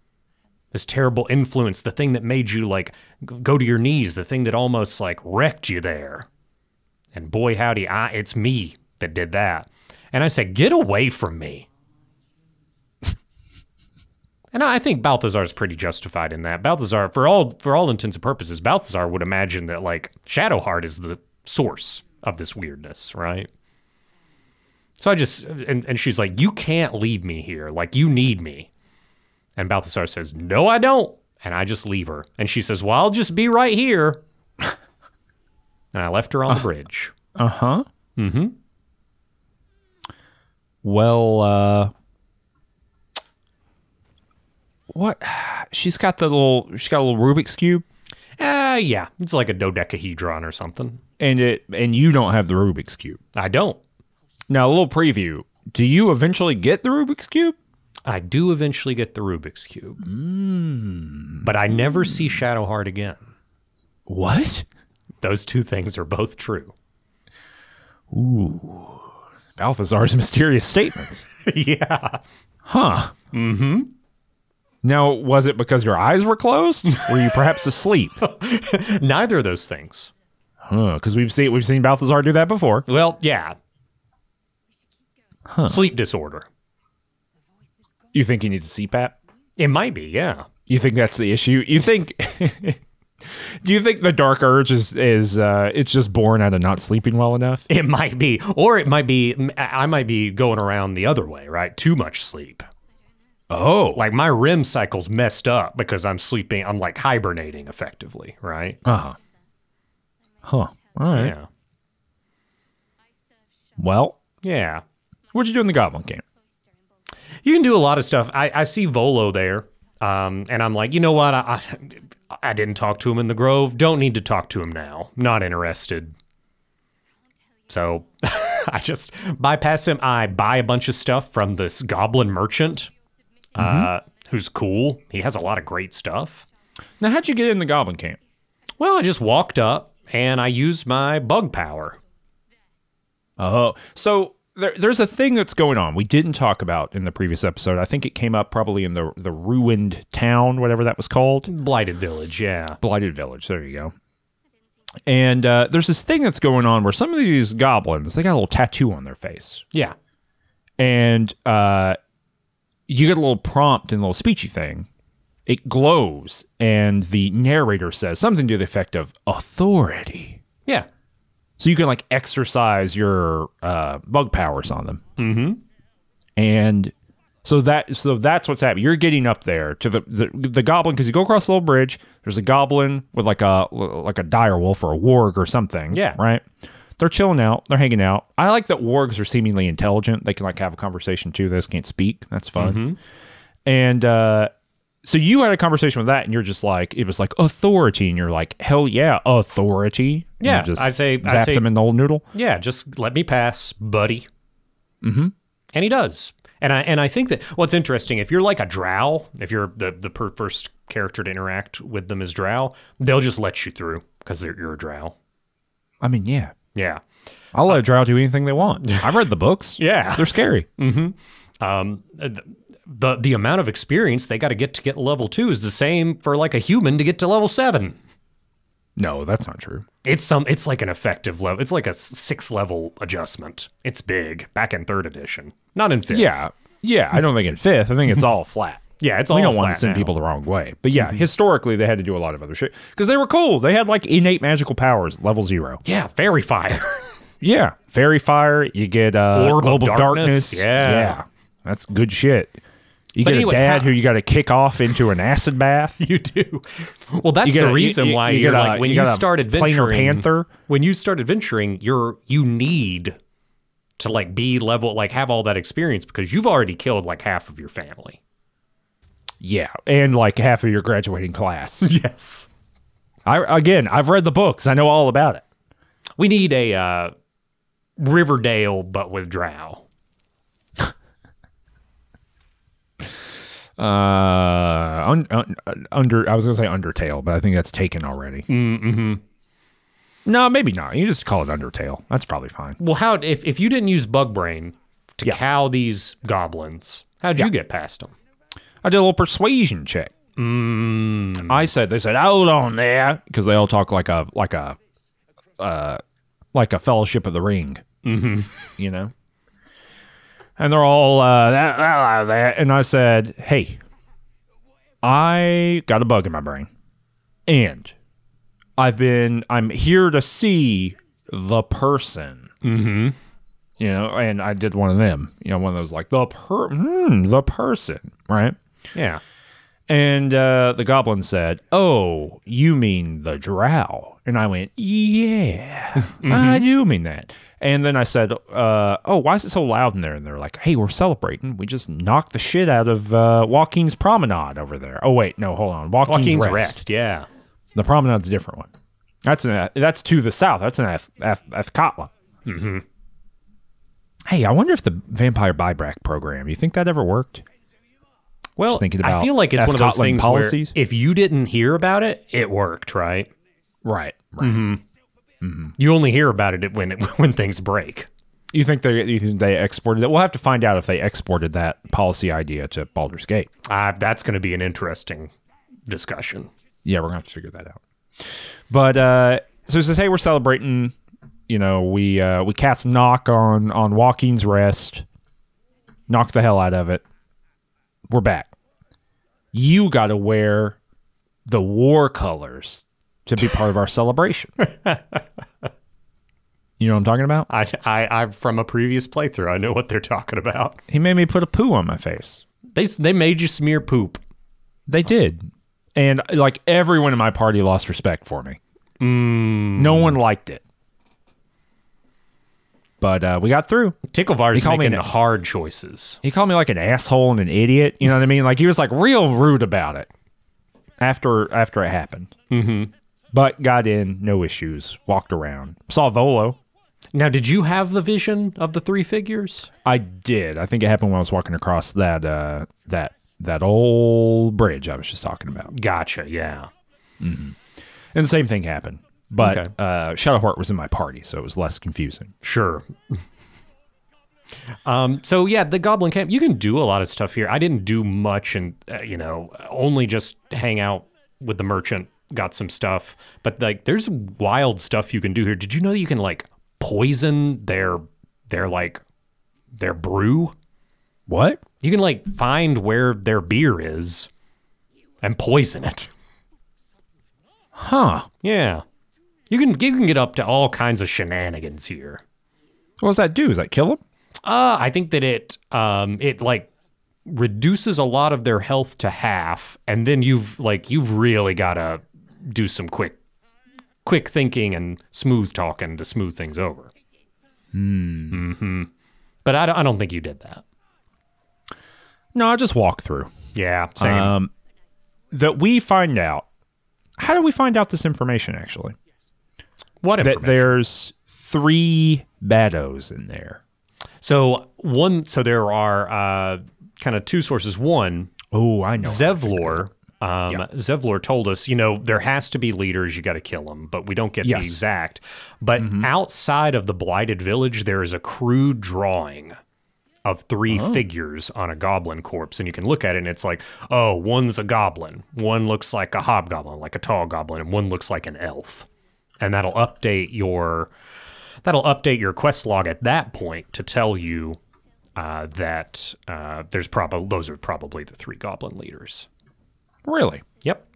[SPEAKER 3] This terrible influence, the thing that made you like go to your knees, the thing that almost like wrecked you there. And boy, howdy, it's me that did that. And I said, get away from me. And I think Balthazar's pretty justified in that. Balthazar, for all intents and purposes, Balthazar would imagine that like Shadowheart is the source of this weirdness, right? So I just, and she's like, you can't leave me here. Like, you need me. And Balthazar says, no, I don't. And I just leave her. And she says, well, I'll just be right here. And I left her on the bridge.
[SPEAKER 2] Well, what? She's got a little Rubik's Cube?
[SPEAKER 3] Yeah. It's like a dodecahedron or something.
[SPEAKER 2] And you don't have the Rubik's Cube.
[SPEAKER 3] I don't.
[SPEAKER 2] Now, a little preview. Do you eventually get the Rubik's Cube?
[SPEAKER 3] I do eventually get the Rubik's Cube. But I never see Shadowheart again.
[SPEAKER 2] What?
[SPEAKER 3] Those 2 things are both true.
[SPEAKER 2] Ooh. Balthazar's mysterious statements.
[SPEAKER 3] Yeah.
[SPEAKER 2] Huh. Now, was it because your eyes were closed? Were you perhaps asleep?
[SPEAKER 3] Neither of those things.
[SPEAKER 2] Huh, because we've seen Balthazar do that before.
[SPEAKER 3] Well, yeah. Sleep disorder.
[SPEAKER 2] You think he needs a CPAP?
[SPEAKER 3] It might be, yeah.
[SPEAKER 2] You think that's the issue? You think... Do you think the dark urge is it's just born out of not sleeping well enough?
[SPEAKER 3] It might be. Or it might be, I might be going around the other way, right? Too much sleep.
[SPEAKER 2] Oh.
[SPEAKER 3] Like my REM cycle's messed up because I'm sleeping, I'm like hibernating effectively, right?
[SPEAKER 2] Huh. All right.
[SPEAKER 3] Yeah.
[SPEAKER 2] Well.
[SPEAKER 3] Yeah.
[SPEAKER 2] What'd you do in the Goblin Camp?
[SPEAKER 3] You can do a lot of stuff. I see Volo there, and I'm like, you know what? I didn't talk to him in the Grove. Don't need to talk to him now. Not interested. So I just bypass him. I buy a bunch of stuff from this goblin merchant who's cool. He has a lot of great stuff.
[SPEAKER 2] Now, how'd you get in the Goblin Camp?
[SPEAKER 3] Well, I just walked up, and I used my bug power.
[SPEAKER 2] Oh, so there's a thing that's going on we didn't talk about in the previous episode. I think it came up probably in the ruined town, whatever that was called.
[SPEAKER 3] Blighted Village, yeah.
[SPEAKER 2] Blighted Village, there you go. And there's this thing that's going on where some of these goblins, they got a little tattoo on their face.
[SPEAKER 3] Yeah.
[SPEAKER 2] And you get a little prompt and a little speechy thing. It glows, and the narrator says something to the effect of authority.
[SPEAKER 3] Yeah.
[SPEAKER 2] So you can like exercise your bug powers on them. Mm-hmm. And so that's what's happening. You're getting up there to the goblin, because you go across the little bridge. There's a goblin with like a dire wolf or a warg or something.
[SPEAKER 3] Yeah.
[SPEAKER 2] Right. They're chilling out. They're hanging out. I like that wargs are seemingly intelligent. They can like have a conversation too. They just can't speak. That's fun. Mm-hmm. And so you had a conversation with that, and you're just like, it was like authority, and you're like, hell yeah, authority.
[SPEAKER 3] Yeah,
[SPEAKER 2] just
[SPEAKER 3] I say
[SPEAKER 2] him in the old noodle.
[SPEAKER 3] Yeah, just let me pass, buddy. Mm-hmm. And he does. And I think that what's interesting, if you're like a drow, if you're the first character to interact with them is drow, they'll just let you through because you're a drow.
[SPEAKER 2] I mean, yeah.
[SPEAKER 3] Yeah.
[SPEAKER 2] I'll let a drow do anything they want. I've read the books.
[SPEAKER 3] Yeah.
[SPEAKER 2] They're scary.
[SPEAKER 3] The amount of experience they got to get level 2 is the same for like a human to get to level 7.
[SPEAKER 2] No, that's not true.
[SPEAKER 3] It's like an effective level. It's like a 6-level adjustment. It's big. Back in 3rd edition, not in 5th.
[SPEAKER 2] Yeah. I don't think in 5th. I think it's all flat.
[SPEAKER 3] Yeah, it's all.
[SPEAKER 2] We don't
[SPEAKER 3] flat
[SPEAKER 2] want to send
[SPEAKER 3] now.
[SPEAKER 2] people the wrong way. But yeah, historically they had to do a lot of other shit because they were cool. They had like innate magical powers, level 0.
[SPEAKER 3] Yeah, fairy fire.
[SPEAKER 2] Yeah, fairy fire. You get
[SPEAKER 3] Orb
[SPEAKER 2] orb
[SPEAKER 3] of
[SPEAKER 2] of
[SPEAKER 3] darkness.
[SPEAKER 2] darkness.
[SPEAKER 3] Yeah,
[SPEAKER 2] that's good shit. You
[SPEAKER 3] But
[SPEAKER 2] get
[SPEAKER 3] anyway,
[SPEAKER 2] a dad
[SPEAKER 3] how-
[SPEAKER 2] who you got to kick off into an acid bath.
[SPEAKER 3] You do. Well, that's
[SPEAKER 2] You get
[SPEAKER 3] the
[SPEAKER 2] a-
[SPEAKER 3] reason
[SPEAKER 2] you-
[SPEAKER 3] why
[SPEAKER 2] you
[SPEAKER 3] you're
[SPEAKER 2] get a-
[SPEAKER 3] like when
[SPEAKER 2] you
[SPEAKER 3] you
[SPEAKER 2] got a
[SPEAKER 3] start
[SPEAKER 2] planar
[SPEAKER 3] adventuring.
[SPEAKER 2] panther.
[SPEAKER 3] When you start adventuring, you need to like be level, like have all that experience because you've already killed like half of your family.
[SPEAKER 2] Yeah, and like half of your graduating class.
[SPEAKER 3] Yes.
[SPEAKER 2] I've read the books. I know all about it.
[SPEAKER 3] We need a Riverdale, but with drow.
[SPEAKER 2] I was gonna say Undertale, but I think that's taken already. Mm-hmm. No, maybe not. You just call it Undertale. That's probably fine.
[SPEAKER 3] Well, how if you didn't use bug brain to
[SPEAKER 2] Yeah.
[SPEAKER 3] cow these goblins, how'd you get past them?
[SPEAKER 2] I did a little persuasion check. They said, hold on there, because they all talk like a Fellowship of the Ring, you know. And they're all that, and I said, hey, I got a bug in my brain, and I'm here to see the person. Mm-hmm. You know, and I did one of them. You know, one of those like the person, right?
[SPEAKER 3] Yeah.
[SPEAKER 2] And the goblin said, "Oh, you mean the drow?" And I went, "Yeah, I do mean that." And then I said, "Oh, why is it so loud in there?" And they're like, "Hey, we're celebrating. We just knocked the shit out of Joaquin's Promenade over there." Oh wait, no, hold on. Joaquin's Rest.
[SPEAKER 3] Yeah.
[SPEAKER 2] The Promenade's a different one. That's to the south. That's an Athkatla.
[SPEAKER 3] Mm-hmm.
[SPEAKER 2] Hey, I wonder if the Vampire Buyback program, you think that ever worked?
[SPEAKER 3] Well,
[SPEAKER 2] Just thinking about
[SPEAKER 3] I feel like it's one of those
[SPEAKER 2] Athkatlan
[SPEAKER 3] things
[SPEAKER 2] policies.
[SPEAKER 3] where if you didn't hear about it, it worked, right?
[SPEAKER 2] Right.
[SPEAKER 3] You only hear about it when things break.
[SPEAKER 2] You think they exported it? We'll have to find out if they exported that policy idea to Baldur's Gate.
[SPEAKER 3] That's going to be an interesting discussion.
[SPEAKER 2] Yeah, we're going to have to figure that out. But so it says, hey, we're celebrating. You know, we cast Knock on Joaquin's Rest. Knock the hell out of it. We're back. You got to wear the war colors to be part of our celebration. You know what I'm talking about?
[SPEAKER 3] I'm from a previous playthrough. I know what they're talking about.
[SPEAKER 2] He made me put a poo on my face.
[SPEAKER 3] They made you smear poop.
[SPEAKER 2] They did. And like everyone in my party lost respect for me. No one liked it. But we got through.
[SPEAKER 3] Ticklevar's
[SPEAKER 2] called me
[SPEAKER 3] making
[SPEAKER 2] an-
[SPEAKER 3] hard choices.
[SPEAKER 2] He called me like an asshole and an idiot. You know what I mean? Like he was like real rude about it after it happened. Mm-hmm. But got in, no issues, walked around, saw Volo.
[SPEAKER 3] Now, did you have the vision of the 3 figures?
[SPEAKER 2] I did. I think it happened when I was walking across that old bridge I was just talking about.
[SPEAKER 3] Gotcha, yeah.
[SPEAKER 2] And the same thing happened. But
[SPEAKER 3] Okay.
[SPEAKER 2] Shadowheart was in my party, so it was less confusing.
[SPEAKER 3] Sure. So yeah, the Goblin Camp, you can do a lot of stuff here. I didn't do much and, only just hang out with the merchant, got some stuff. But like, there's wild stuff you can do here. Did you know you can like poison their brew?
[SPEAKER 2] What?
[SPEAKER 3] You can like find where their beer is and poison it.
[SPEAKER 2] Huh.
[SPEAKER 3] Yeah. You can get up to all kinds of shenanigans here.
[SPEAKER 2] What does that do? Does that kill them?
[SPEAKER 3] I think that it like reduces a lot of their health to half, and then you've really got to do some quick thinking and smooth talking to smooth things over. But I don't think you did that.
[SPEAKER 2] No, I just walk through.
[SPEAKER 3] Yeah, same.
[SPEAKER 2] That we find out. How do we find out this information, actually?
[SPEAKER 3] What
[SPEAKER 2] that
[SPEAKER 3] information?
[SPEAKER 2] there's 3 baddos in there.
[SPEAKER 3] So there are kind of 2 sources. One,
[SPEAKER 2] Oh, I know.
[SPEAKER 3] Zevlor. Zevlor told us, there has to be leaders. You got to kill them, but we don't get the exact. But outside of the Blighted Village, there is a crude drawing of 3 figures on a goblin corpse, and you can look at it, and it's like, oh, one's a goblin, one looks like a hobgoblin, like a tall goblin, and one looks like an elf, and that'll update your quest log at that point to tell you that those are probably the 3 goblin leaders.
[SPEAKER 2] Really?
[SPEAKER 3] Yep.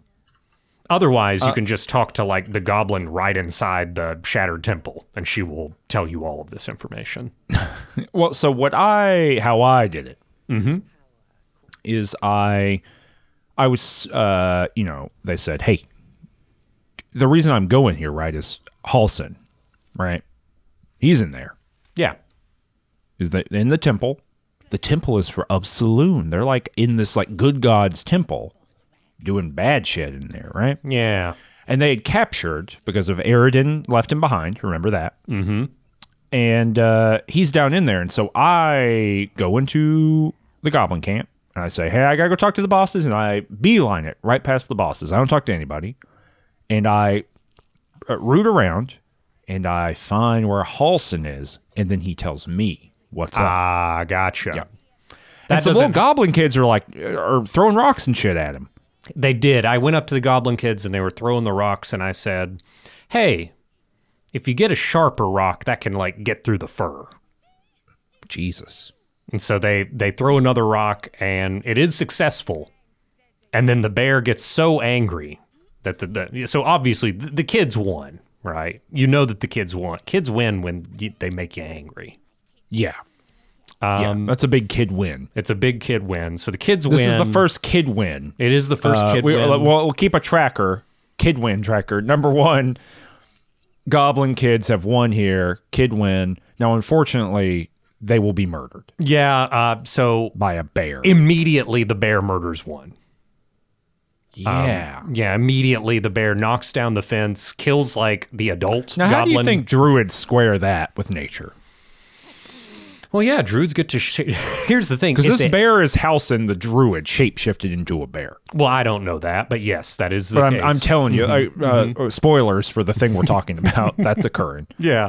[SPEAKER 3] Otherwise, you can just talk to like the goblin right inside the Shattered Temple, and she will tell you all of this information.
[SPEAKER 2] Well, so how I did it is I was, they said, hey, the reason I'm going here, right, is Halsin, right? He's in there.
[SPEAKER 3] Yeah.
[SPEAKER 2] Is in the temple. The temple is of Saloon. They're like in this like good god's temple doing bad shit in there, right?
[SPEAKER 3] Yeah.
[SPEAKER 2] And they had captured, because of Eridan left him behind, remember that? Mm-hmm. And he's down in there. And so I go into the goblin camp, and I say, hey, I gotta go talk to the bosses, and I beeline it right past the bosses. I don't talk to anybody. And I root around, and I find where Halsin is, and then he tells me what's up.
[SPEAKER 3] Ah, gotcha.
[SPEAKER 2] Yeah. And so little goblin kids are throwing rocks and shit at him.
[SPEAKER 3] They did. I went up to the goblin kids, and they were throwing the rocks, and I said, hey, if you get a sharper rock, that can, like, get through the fur.
[SPEAKER 2] Jesus.
[SPEAKER 3] And so they throw another rock, and it is successful. And then the bear gets so angry that so obviously the kids won, right? You know that the kids won. Kids win when they make you angry.
[SPEAKER 2] Yeah. That's a big kid win.
[SPEAKER 3] It's a big kid win. So the kids win.
[SPEAKER 2] This is the first kid win.
[SPEAKER 3] It is the first kid win.
[SPEAKER 2] We'll keep a tracker. Kid win tracker. Number 1, goblin kids have won here. Kid win. Now, unfortunately, they will be murdered.
[SPEAKER 3] Yeah. So
[SPEAKER 2] by a bear.
[SPEAKER 3] Immediately, the bear murders one.
[SPEAKER 2] Yeah.
[SPEAKER 3] Immediately the bear knocks down the fence, kills like the adult
[SPEAKER 2] now,
[SPEAKER 3] goblin.
[SPEAKER 2] How do you think druids square that with nature?
[SPEAKER 3] Well, yeah, druids get to... Here's the thing.
[SPEAKER 2] Because this bear is Halsin, the druid, shapeshifted into a bear.
[SPEAKER 3] Well, I don't know that, but yes, that is the case.
[SPEAKER 2] I'm telling you, spoilers for the thing we're talking about, that's occurring.
[SPEAKER 3] Yeah.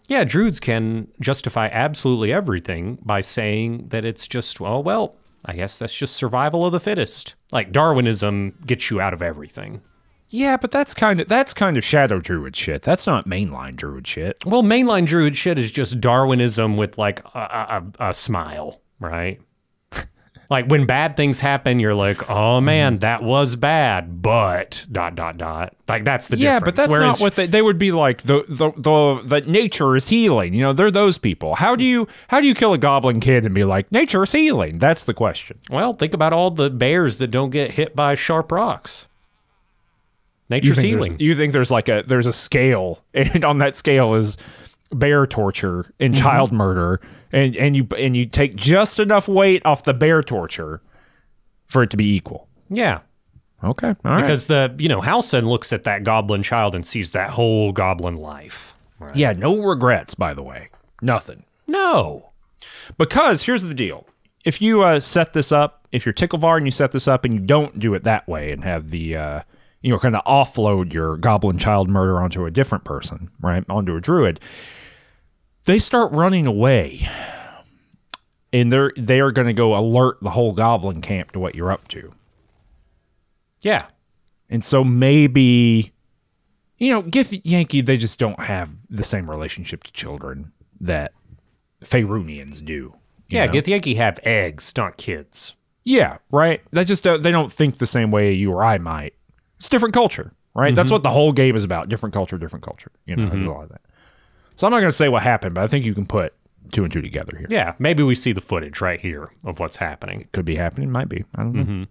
[SPEAKER 3] Yeah, druids can justify absolutely everything by saying that it's just, well, I guess that's just survival of the fittest. Like, Darwinism gets you out of everything.
[SPEAKER 2] Yeah, but that's kind of shadow druid shit. That's not mainline druid shit.
[SPEAKER 3] Well, mainline druid shit is just Darwinism with like a smile, right? Like when bad things happen, you're like, oh man, that was bad, but ... Like that's the difference.
[SPEAKER 2] Yeah, but that's not what they would be like. The nature is healing. They're those people. How do you kill a goblin kid and be like, nature is healing? That's the question.
[SPEAKER 3] Well, think about all the bears that don't get hit by sharp rocks. Nature's healing.
[SPEAKER 2] You think there's a scale, and on that scale is bear torture and child murder, and you take just enough weight off the bear torture for it to be equal.
[SPEAKER 3] Yeah.
[SPEAKER 2] Okay. All right.
[SPEAKER 3] Because Halsin looks at that goblin child and sees that whole goblin life. Right?
[SPEAKER 2] Yeah. No regrets, by the way. Nothing.
[SPEAKER 3] No.
[SPEAKER 2] Because here's the deal: if you set this up, if you're Ticklevar and you set this up and you don't do it that way and have the kind of offload your goblin child murder onto a different person, right? Onto a druid, they start running away. And they are going to go alert the whole goblin camp to what you're up to.
[SPEAKER 3] Yeah. And
[SPEAKER 2] so maybe, Githyanki, they just don't have the same relationship to children that Faerunians do.
[SPEAKER 3] Yeah, Githyanki have eggs, not kids.
[SPEAKER 2] Yeah, right? They don't think the same way you or I might. It's different culture, right? That's what the whole game is about. Different culture, different culture. There's a lot of that. So I'm not going to say what happened, but I think you can put 2 and 2 together here.
[SPEAKER 3] Yeah, maybe we see the footage right here of what's happening.
[SPEAKER 2] It could be happening, might be. I don't know.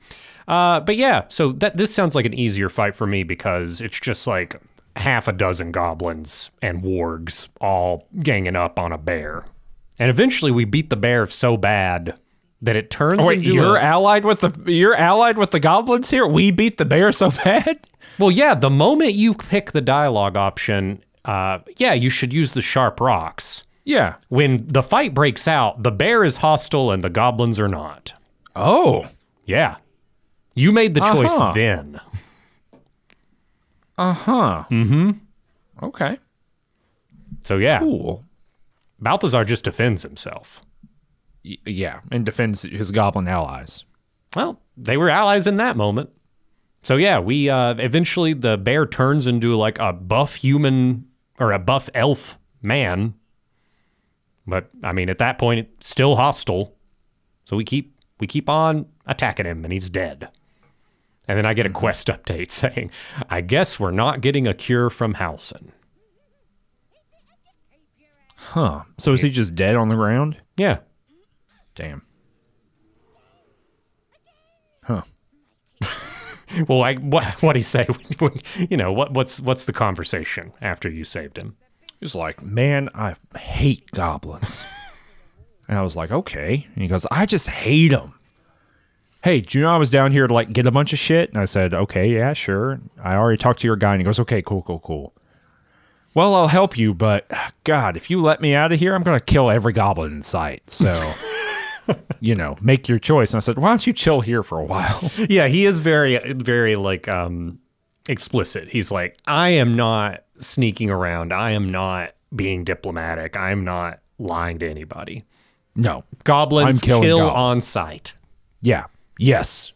[SPEAKER 3] But yeah, so this sounds like an easier fight for me because it's just like half a dozen goblins and wargs all ganging up on a bear. And eventually we beat the bear so bad that it turns
[SPEAKER 2] Wait,
[SPEAKER 3] into
[SPEAKER 2] you're allied with the goblins here? We beat the bear so bad?
[SPEAKER 3] Well, yeah, the moment you pick the dialogue option, you should use the sharp rocks.
[SPEAKER 2] Yeah.
[SPEAKER 3] When the fight breaks out, the bear is hostile and the goblins are not.
[SPEAKER 2] Oh.
[SPEAKER 3] Yeah. You made the choice then.
[SPEAKER 2] Uh-huh. Mm-hmm. Okay.
[SPEAKER 3] So, yeah.
[SPEAKER 2] Cool.
[SPEAKER 3] Balthazar just defends himself.
[SPEAKER 2] Yeah, and defends his goblin allies.
[SPEAKER 3] Well, they were allies in that moment. So, yeah, we eventually the bear turns into like a buff human or a buff elf man. But, I mean, at that point, it's still hostile. So we keep on attacking him, and he's dead. And then I get a quest update saying, I guess we're not getting a cure from Halsin.
[SPEAKER 2] Huh. So is he just dead on the ground?
[SPEAKER 3] Yeah.
[SPEAKER 2] Damn. Huh.
[SPEAKER 3] Well, what'd he say? You know, what's the conversation after you saved him?
[SPEAKER 2] He's like, man, I hate goblins. And I was like, okay. And he goes, I just hate them. Hey, do you know I was down here to like get a bunch of shit? And I said, okay, yeah, sure. I already talked to your guy. And he goes, okay, cool. Well, I'll help you, but God, if you let me out of here, I'm going to kill every goblin in sight. So, you know, make your choice. And I said, why don't you chill here for a while?
[SPEAKER 3] Yeah, he is very, very like explicit. He's like, I am not sneaking around. I am not being diplomatic. I am not lying to anybody.
[SPEAKER 2] No.
[SPEAKER 3] Goblins kill
[SPEAKER 2] goblins
[SPEAKER 3] on sight.
[SPEAKER 2] Yeah. Yes.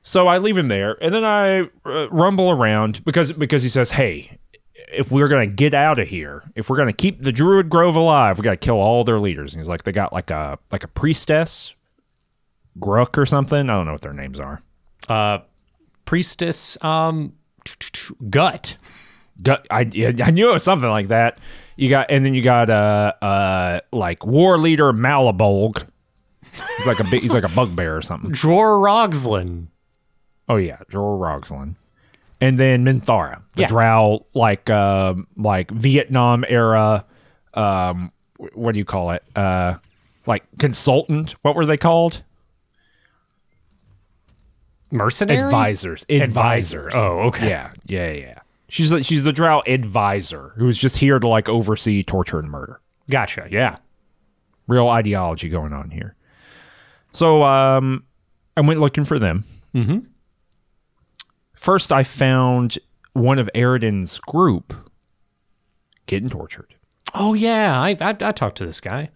[SPEAKER 2] So I leave him there, and then I rumble around because he says, hey, if we're going to get out of here, if we're going to keep the Druid Grove alive, we got to kill all their leaders. And he's like, they got like a priestess, Gruck or something. I don't know what their names are.
[SPEAKER 3] Priestess, Gut.
[SPEAKER 2] I knew it was something like that. And then you got like war leader Malabolg. He's like a bugbear or something.
[SPEAKER 3] Dror Rogslin.
[SPEAKER 2] Oh yeah, Dror Rogslin. And then Minthara, the
[SPEAKER 3] Yeah.
[SPEAKER 2] drow, like Vietnam era, what do you call it? Like consultant. What were they called?
[SPEAKER 3] Mercenary?
[SPEAKER 2] Advisors.
[SPEAKER 3] Oh, okay.
[SPEAKER 2] Yeah. She's the drow advisor who's just here to like oversee torture and murder.
[SPEAKER 3] Gotcha, yeah.
[SPEAKER 2] Real ideology going on here. So I went looking for them.
[SPEAKER 3] Mm-hmm.
[SPEAKER 2] First, I found one of Eridan's group getting tortured.
[SPEAKER 3] Oh, yeah, I talked to this guy.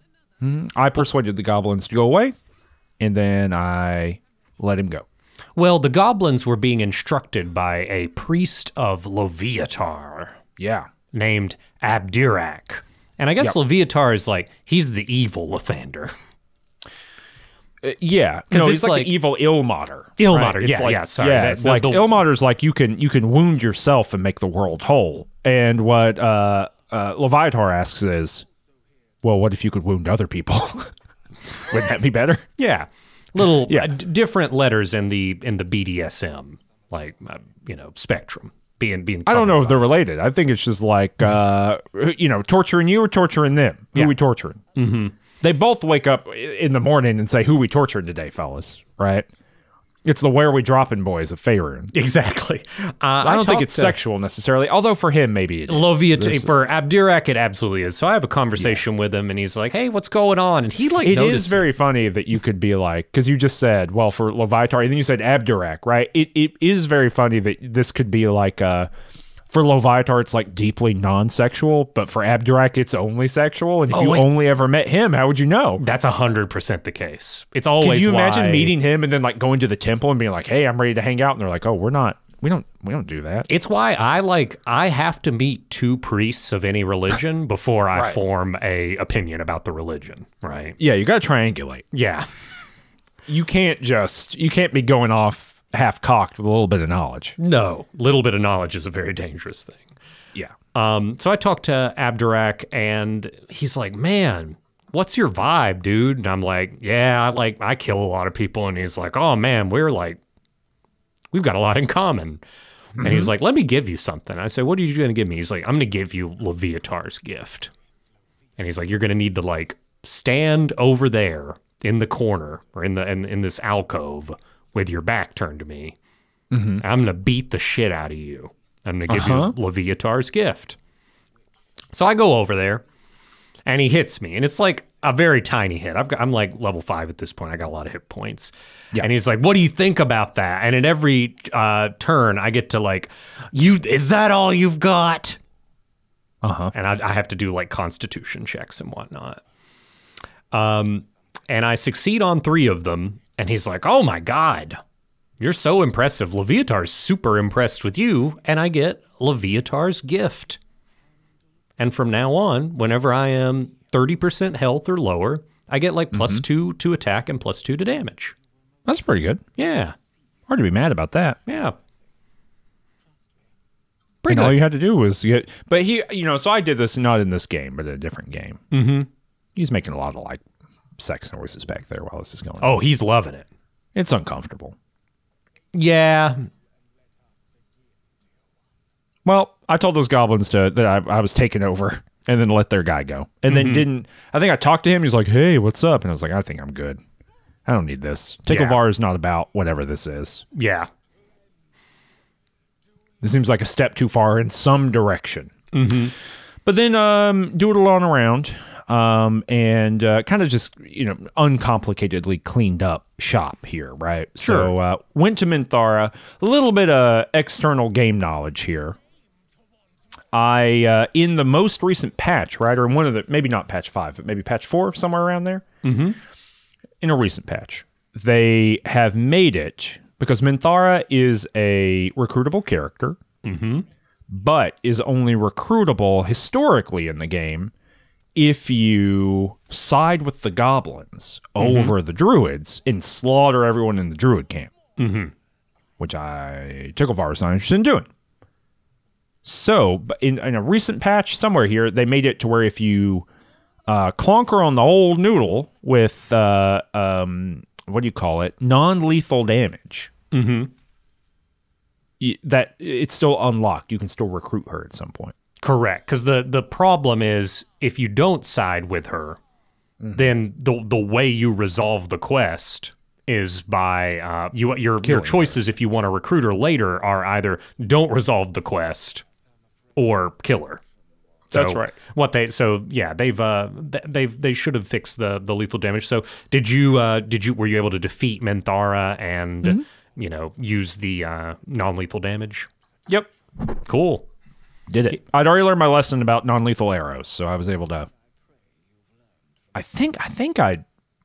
[SPEAKER 2] I persuaded the goblins to go away, and then I let him go.
[SPEAKER 3] Well, the goblins were being instructed by a priest of Loviatar
[SPEAKER 2] Yeah.
[SPEAKER 3] named Abdirak. And I guess Loviatar is like, he's the evil Lathander.
[SPEAKER 2] Yeah.
[SPEAKER 3] 'Cause
[SPEAKER 2] No,
[SPEAKER 3] it's
[SPEAKER 2] he's like
[SPEAKER 3] like-
[SPEAKER 2] the evil Ilmater.
[SPEAKER 3] Ilmater,
[SPEAKER 2] right? It's
[SPEAKER 3] yeah,
[SPEAKER 2] like,
[SPEAKER 3] yeah, sorry.
[SPEAKER 2] Yeah,
[SPEAKER 3] That-
[SPEAKER 2] it's
[SPEAKER 3] the-
[SPEAKER 2] like
[SPEAKER 3] the-
[SPEAKER 2] Ilmater's like you can wound yourself and make the world whole. And what Loviatar asks is, well, what if you could wound other people? Wouldn't that be better?
[SPEAKER 3] Yeah. Little
[SPEAKER 2] Yeah.
[SPEAKER 3] different letters in the BDSM, like, spectrum being
[SPEAKER 2] I don't know
[SPEAKER 3] covered
[SPEAKER 2] if they're related. I think it's just like, torturing you or torturing them. Who
[SPEAKER 3] Yeah.
[SPEAKER 2] we torturing? Mm-hmm. They both wake up in the morning and say, who we tortured today, fellas, right? It's the where we dropping boys of Faerun.
[SPEAKER 3] Exactly.
[SPEAKER 2] I don't think it's sexual necessarily, although for him, maybe it is.
[SPEAKER 3] Loviatar, for Abdirak, it absolutely is. So I have a conversation with him, and he's like, hey, what's going on? And he, like,
[SPEAKER 2] It
[SPEAKER 3] notices.
[SPEAKER 2] is very funny that you could be like, because you just said, well, for Loviatar, and then you said Abdirak, right? It is very funny that this could be like, for Loviatar, it's like deeply non-sexual, but for Abdirak, it's only sexual. And if you only ever met him, how would you know?
[SPEAKER 3] That's 100% the case. It's always
[SPEAKER 2] Can you imagine
[SPEAKER 3] why-
[SPEAKER 2] meeting him and then like going to the temple and being like, hey, I'm ready to hang out. And they're like, oh, we don't do that.
[SPEAKER 3] It's why I have to meet two priests of any religion before I form a opinion about the religion, right?
[SPEAKER 2] Yeah, you got to triangulate.
[SPEAKER 3] Yeah.
[SPEAKER 2] You can't be going off half-cocked with a little bit of knowledge.
[SPEAKER 3] No, little bit of knowledge is a very dangerous thing.
[SPEAKER 2] Yeah.
[SPEAKER 3] So I talked to Abdirak, and he's like, man, what's your vibe, dude? And I'm like, yeah, I kill a lot of people. And he's like, oh, man, we've got a lot in common. And he's like, let me give you something. I said, what are you going to give me? He's like, I'm going to give you Loviatar's gift. And he's like, you're going to need to, like, stand over there in the corner or in this alcove with your back turned to me. I'm going to beat the shit out of you. I'm going to give you Leviatar's gift. So I go over there, and he hits me, and it's like a very tiny hit. I'm like level 5 at this point. I got a lot of hit points. Yeah. And he's like, what do you think about that? And in every turn, I get to like, is that all you've got? And I have to do like constitution checks and whatnot. And I succeed on 3 of them, and he's like, oh my God, you're so impressive. Leviatar's super impressed with you, and I get Leviatar's gift. And from now on, whenever I am 30% health or lower, I get like +2 to attack and +2 to damage.
[SPEAKER 2] That's pretty good.
[SPEAKER 3] Yeah.
[SPEAKER 2] Hard to be mad about that.
[SPEAKER 3] Yeah.
[SPEAKER 2] Pretty good. All you had to do was get... But he, so I did this not in this game, but in a different game. He's making a lot of, like, sex noises back there while this is going on.
[SPEAKER 3] Oh, he's loving it.
[SPEAKER 2] It's uncomfortable.
[SPEAKER 3] Yeah.
[SPEAKER 2] Well, I told those goblins that I was taking over and then let their guy go. And then didn't... I think I talked to him. He's like, hey, what's up? And I was like, I think I'm good. I don't need this. Takeover is not about whatever this is.
[SPEAKER 3] Yeah.
[SPEAKER 2] This seems like a step too far in some direction. But then doodle on around and kind of just, uncomplicatedly cleaned up shop here, right?
[SPEAKER 3] Sure.
[SPEAKER 2] So went to Minthara. A little bit of external game knowledge here. I, in the most recent patch, right, or in one of the, maybe not patch 5, but maybe patch 4, somewhere around there, in a recent patch, they have made it, because Minthara is a recruitable character, but is only recruitable historically in the game if you side with the goblins over the druids and slaughter everyone in the druid camp, which Ticklevar is not interested in doing. So, in a recent patch somewhere here, they made it to where if you clonker on the old noodle with, what do you call it? Non-lethal damage. That it's still unlocked. You can still recruit her at some point.
[SPEAKER 3] Correct. Because the problem is, if you don't side with her, then the way you resolve the quest is by your choices if you want to recruit her later are either don't resolve the quest or kill her. So
[SPEAKER 2] that's right.
[SPEAKER 3] They should have fixed the lethal damage. So were you able to defeat Minthara and use the non-lethal damage?
[SPEAKER 2] Yep.
[SPEAKER 3] Cool.
[SPEAKER 2] Did it. I'd already learned my lesson about non-lethal arrows, so I was able to...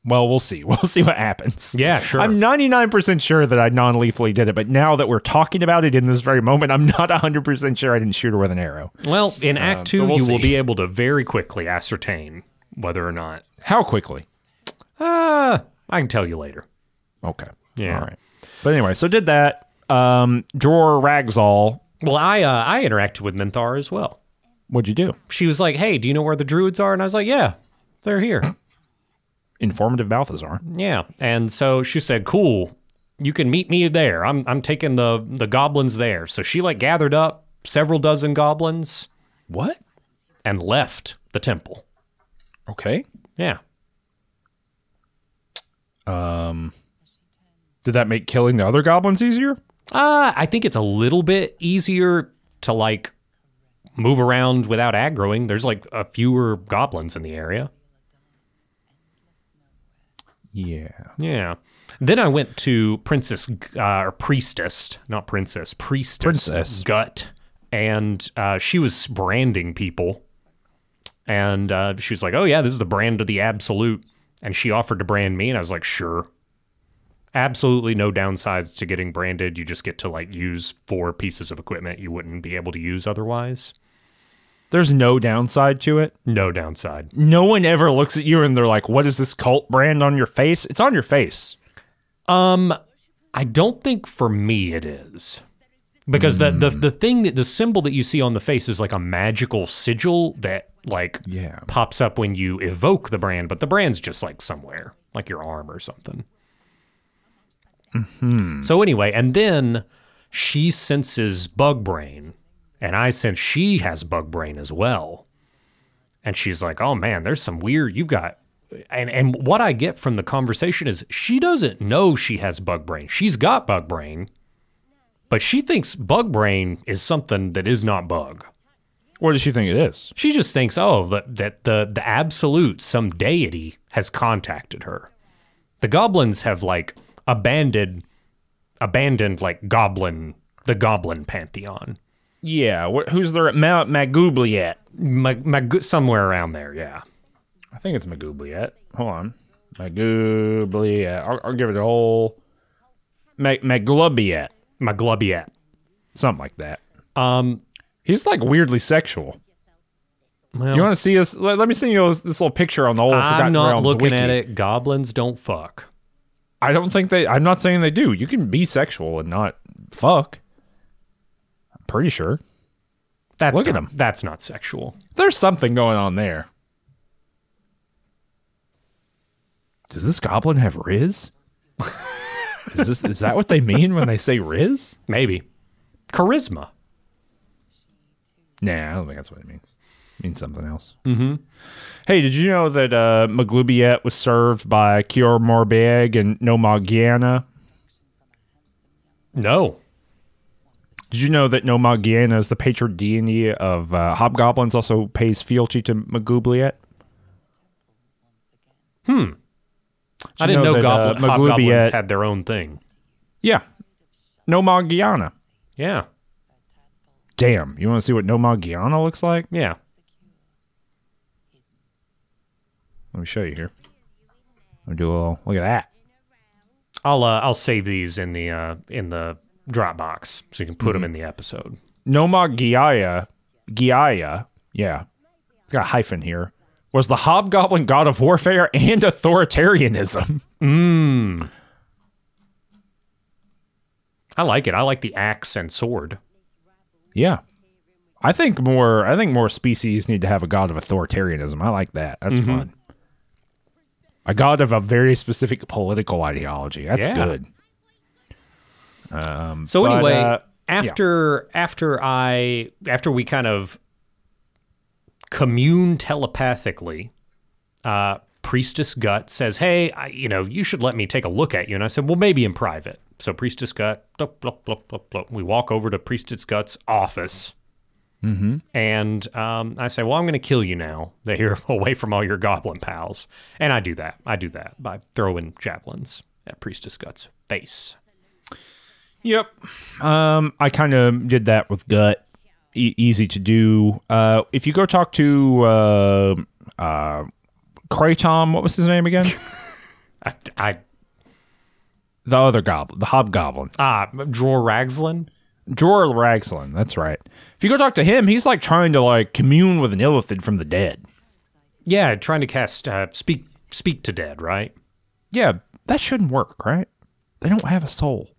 [SPEAKER 2] Well, we'll see. We'll see what happens.
[SPEAKER 3] Yeah, sure.
[SPEAKER 2] I'm 99% sure that I non-lethally did it, but now that we're talking about it in this very moment, I'm not 100% sure I didn't shoot her with an arrow.
[SPEAKER 3] Well, in Act 2, you will be able to very quickly ascertain whether or not...
[SPEAKER 2] How quickly?
[SPEAKER 3] I can tell you later.
[SPEAKER 2] Okay.
[SPEAKER 3] Yeah.
[SPEAKER 2] All right. But anyway, so did that. Drawer Ragzall.
[SPEAKER 3] Well, I interacted with Minthara as well.
[SPEAKER 2] What'd you do?
[SPEAKER 3] She was like, hey, do you know where the druids are? And I was like, yeah, they're here.
[SPEAKER 2] Informative Balthazar.
[SPEAKER 3] Yeah. And so she said, cool, you can meet me there. I'm taking the goblins there. So she like gathered up several dozen goblins.
[SPEAKER 2] What?
[SPEAKER 3] And left the temple.
[SPEAKER 2] Okay.
[SPEAKER 3] Yeah.
[SPEAKER 2] Did that make killing the other goblins easier?
[SPEAKER 3] I think it's a little bit easier to like move around without aggroing. There's like a fewer goblins in the area.
[SPEAKER 2] Yeah.
[SPEAKER 3] Yeah. Then I went to Priestess Gut, and she was branding people. And she was like, oh yeah, this is the brand of the Absolute. And she offered to brand me, and I was like, sure. Absolutely no downsides to getting branded. You just get to like use 4 pieces of equipment you wouldn't be able to use otherwise.
[SPEAKER 2] There's no downside to it?
[SPEAKER 3] No downside.
[SPEAKER 2] No one ever looks at you and they're like, what is this cult brand on your face? It's on your face.
[SPEAKER 3] I don't think for me it is. Because the symbol that you see on the face is like a magical sigil that like pops up when you evoke the brand, but the brand's just like somewhere, like your arm or something. So anyway, and then she senses bug brain, and I sense she has bug brain as well. And she's like, oh man, there's some weird, you've got and what I get from the conversation is she doesn't know she has bug brain. She's got bug brain, but she thinks bug brain is something that is not bug.
[SPEAKER 2] What does she think it is?
[SPEAKER 3] She just thinks, oh, that the absolute, some deity has contacted her. The goblins have like abandoned like the goblin pantheon.
[SPEAKER 2] Yeah, who's there at Mount Magubliet?
[SPEAKER 3] Somewhere around there, yeah.
[SPEAKER 2] I think it's Magubliet. Hold on. Magubliet. I'll give it a whole... Maglubiet.
[SPEAKER 3] Maglubiet.
[SPEAKER 2] Something like that. He's like weirdly sexual.
[SPEAKER 3] Well,
[SPEAKER 2] you want to see this? Let me send you this little picture on the old Forgotten
[SPEAKER 3] I'm not
[SPEAKER 2] Realms
[SPEAKER 3] looking
[SPEAKER 2] wiki.
[SPEAKER 3] at it. Goblins don't fuck.
[SPEAKER 2] I don't think they... I'm not saying they do. You can be sexual and not fuck. I'm pretty sure. Look at him.
[SPEAKER 3] That's not sexual.
[SPEAKER 2] There's something going on there. Does this goblin have Riz? Is that what they mean when they say Riz?
[SPEAKER 3] Maybe. Charisma.
[SPEAKER 2] Nah, I don't think that's what it means. It means something else. Mm-hmm. Hey, did you know that Maglubiet was served by Kior Morbieg and Nomagiana?
[SPEAKER 3] No.
[SPEAKER 2] Did you know that Nomagiana is the patron deity of hobgoblins, also pays fealty to Maglubiet?
[SPEAKER 3] I didn't know hobgoblins had their own thing.
[SPEAKER 2] Yeah. Nomagiana.
[SPEAKER 3] Yeah.
[SPEAKER 2] Damn. You want to see what Nomagiana looks like?
[SPEAKER 3] Yeah.
[SPEAKER 2] Let me show you here. Let me do a little... Look at that.
[SPEAKER 3] I'll save these in the Dropbox so you can put them in the episode.
[SPEAKER 2] Nomagiaya, yeah. It's got a hyphen here. Was the hobgoblin god of warfare and authoritarianism.
[SPEAKER 3] I like it. I like the axe and sword.
[SPEAKER 2] Yeah. I think more species need to have a god of authoritarianism. I like that. That's fun. A god of a very specific political ideology. That's good.
[SPEAKER 3] So anyway, after we kind of commune telepathically, Priestess Gut says, "Hey, you should let me take a look at you." And I said, "Well, maybe in private." So Priestess Gut, we walk over to Priestess Gut's office, and I say, "Well, I'm going to kill you now that you're away from all your goblin pals." And I do that. By throwing javelins at Priestess Gut's face.
[SPEAKER 2] Yep. I kind of did that with Gut. Easy to do. If you go talk to Kratom, what was his name again? The other goblin, the hobgoblin.
[SPEAKER 3] Dror Ragslin?
[SPEAKER 2] Dror Ragslin, that's right. If you go talk to him, he's like trying to like commune with an illithid from the dead.
[SPEAKER 3] Yeah, trying to cast speak to dead, right?
[SPEAKER 2] Yeah, that shouldn't work, right? They don't have a soul.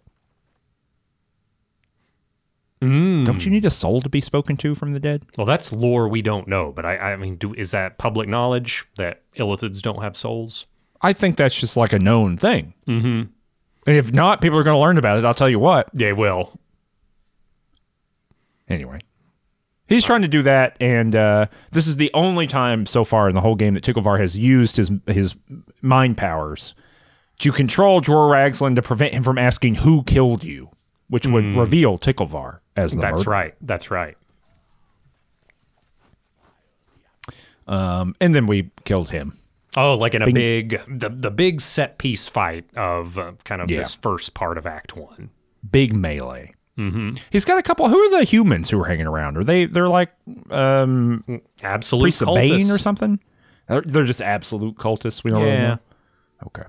[SPEAKER 2] Don't you need a soul to be spoken to from the dead?
[SPEAKER 3] Well, that's lore we don't know, but I mean, is that public knowledge that illithids don't have souls?
[SPEAKER 2] I think that's just like a known thing. And if not, people are going to learn about it. I'll tell you what.
[SPEAKER 3] They will.
[SPEAKER 2] Anyway. He's trying to do that, and this is the only time so far in the whole game that Ticklevar has used his mind powers to control Dror Ragslin to prevent him from asking who killed you, which would reveal Ticklevar as the murderer.
[SPEAKER 3] That's right.
[SPEAKER 2] And then we killed him.
[SPEAKER 3] Oh, like in a the big set piece fight of this first part of Act 1.
[SPEAKER 2] Big melee. He's got a couple. Who are the humans who are hanging around? They're like
[SPEAKER 3] absolute
[SPEAKER 2] priests of
[SPEAKER 3] cultists.
[SPEAKER 2] Bane or something? They're just absolute cultists. We don't really know. Okay.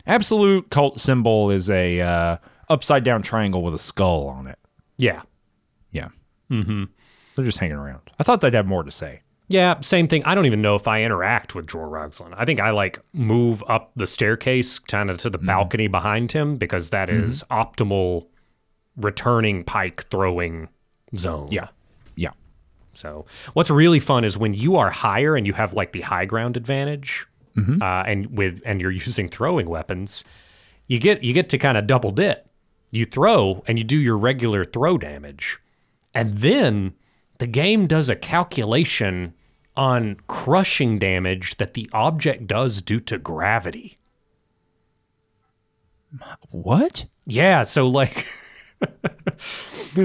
[SPEAKER 2] Absolute cult symbol is a upside down triangle with a skull on it.
[SPEAKER 3] Yeah.
[SPEAKER 2] They're just hanging around. I thought they'd have more to say.
[SPEAKER 3] Yeah, same thing. I don't even know if I interact with Dror Ragslin. I think I like move up the staircase kind of to the balcony behind him because that is optimal returning pike throwing zone.
[SPEAKER 2] Yeah.
[SPEAKER 3] So what's really fun is when you are higher and you have like the high ground advantage, and you're using throwing weapons, you get to kind of double dip. You throw and you do your regular throw damage, and then the game does a calculation on crushing damage that the object does due to gravity.
[SPEAKER 2] What?
[SPEAKER 3] Yeah, so like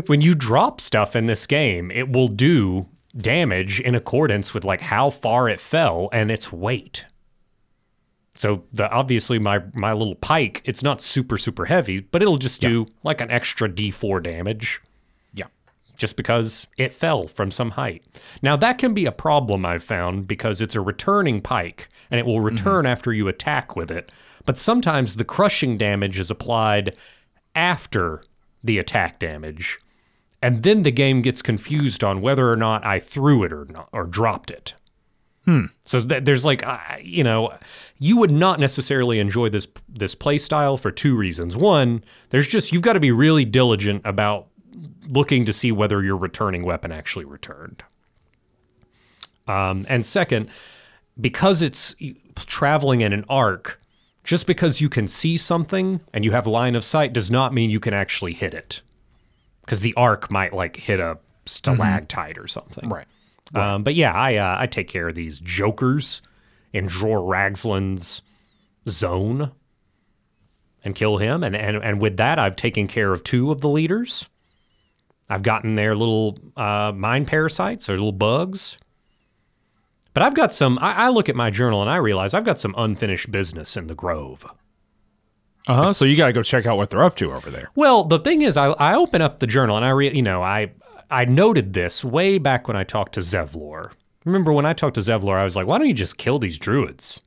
[SPEAKER 3] when you drop stuff in this game, it will do damage in accordance with like how far it fell and its weight. So obviously my little pike, it's not super heavy, but it'll just do like an extra D4 damage.
[SPEAKER 2] Yeah.
[SPEAKER 3] Just because it fell from some height. Now that can be a problem I've found because it's a returning pike and it will return after you attack with it. But sometimes the crushing damage is applied after the attack damage. And then the game gets confused on whether or not I threw it or not, or dropped it. So there's like, you know, you would not necessarily enjoy this play style for two reasons. One, you've got to be really diligent about looking to see whether your returning weapon actually returned. And second, because it's traveling in an arc, just because you can see something and you have line of sight does not mean you can actually hit it. Because the arc might like hit a stalactite or something.
[SPEAKER 2] Right.
[SPEAKER 3] But yeah, I take care of these jokers in Dror Ragsland's zone and kill him. And with that, I've taken care of 2 of the leaders. I've gotten their little mind parasites or little bugs. But I've got some, I look at my journal and I realize I've got some unfinished business in the Grove.
[SPEAKER 2] So you got to go check out what they're up to over there.
[SPEAKER 3] Well, the thing is, I open up the journal and I noted this way back when I talked to Zevlor. Remember when I talked to Zevlor, I was like, why don't you just kill these druids?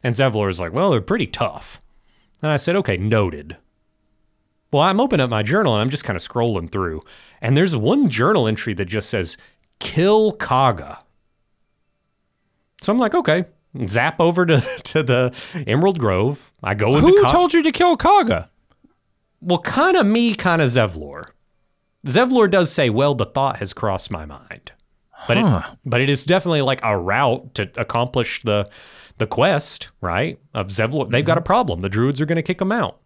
[SPEAKER 3] And Zevlor is like, well, they're pretty tough. And I said, okay, noted. Well, I'm opening up my journal and I'm just kind of scrolling through. And there's one journal entry that just says, kill Kaga. So I'm like, okay, zap over to the Emerald Grove. I go with
[SPEAKER 2] Who told you to kill Kaga?
[SPEAKER 3] Well, kind of me, kind of Zevlor. Zevlor does say, well, the thought has crossed my mind. But it is definitely like a route to accomplish the quest, right? Of Zevlor. They've got a problem. The druids are going to kick them out.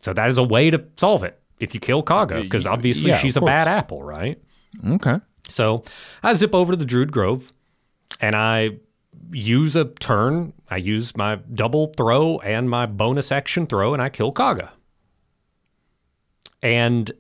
[SPEAKER 3] So that is a way to solve it if you kill Kaga, because obviously she's a bad apple, right?
[SPEAKER 2] Okay.
[SPEAKER 3] So I zip over to the Druid Grove, and I use a turn. I use my double throw and my bonus action throw, and I kill Kaga. And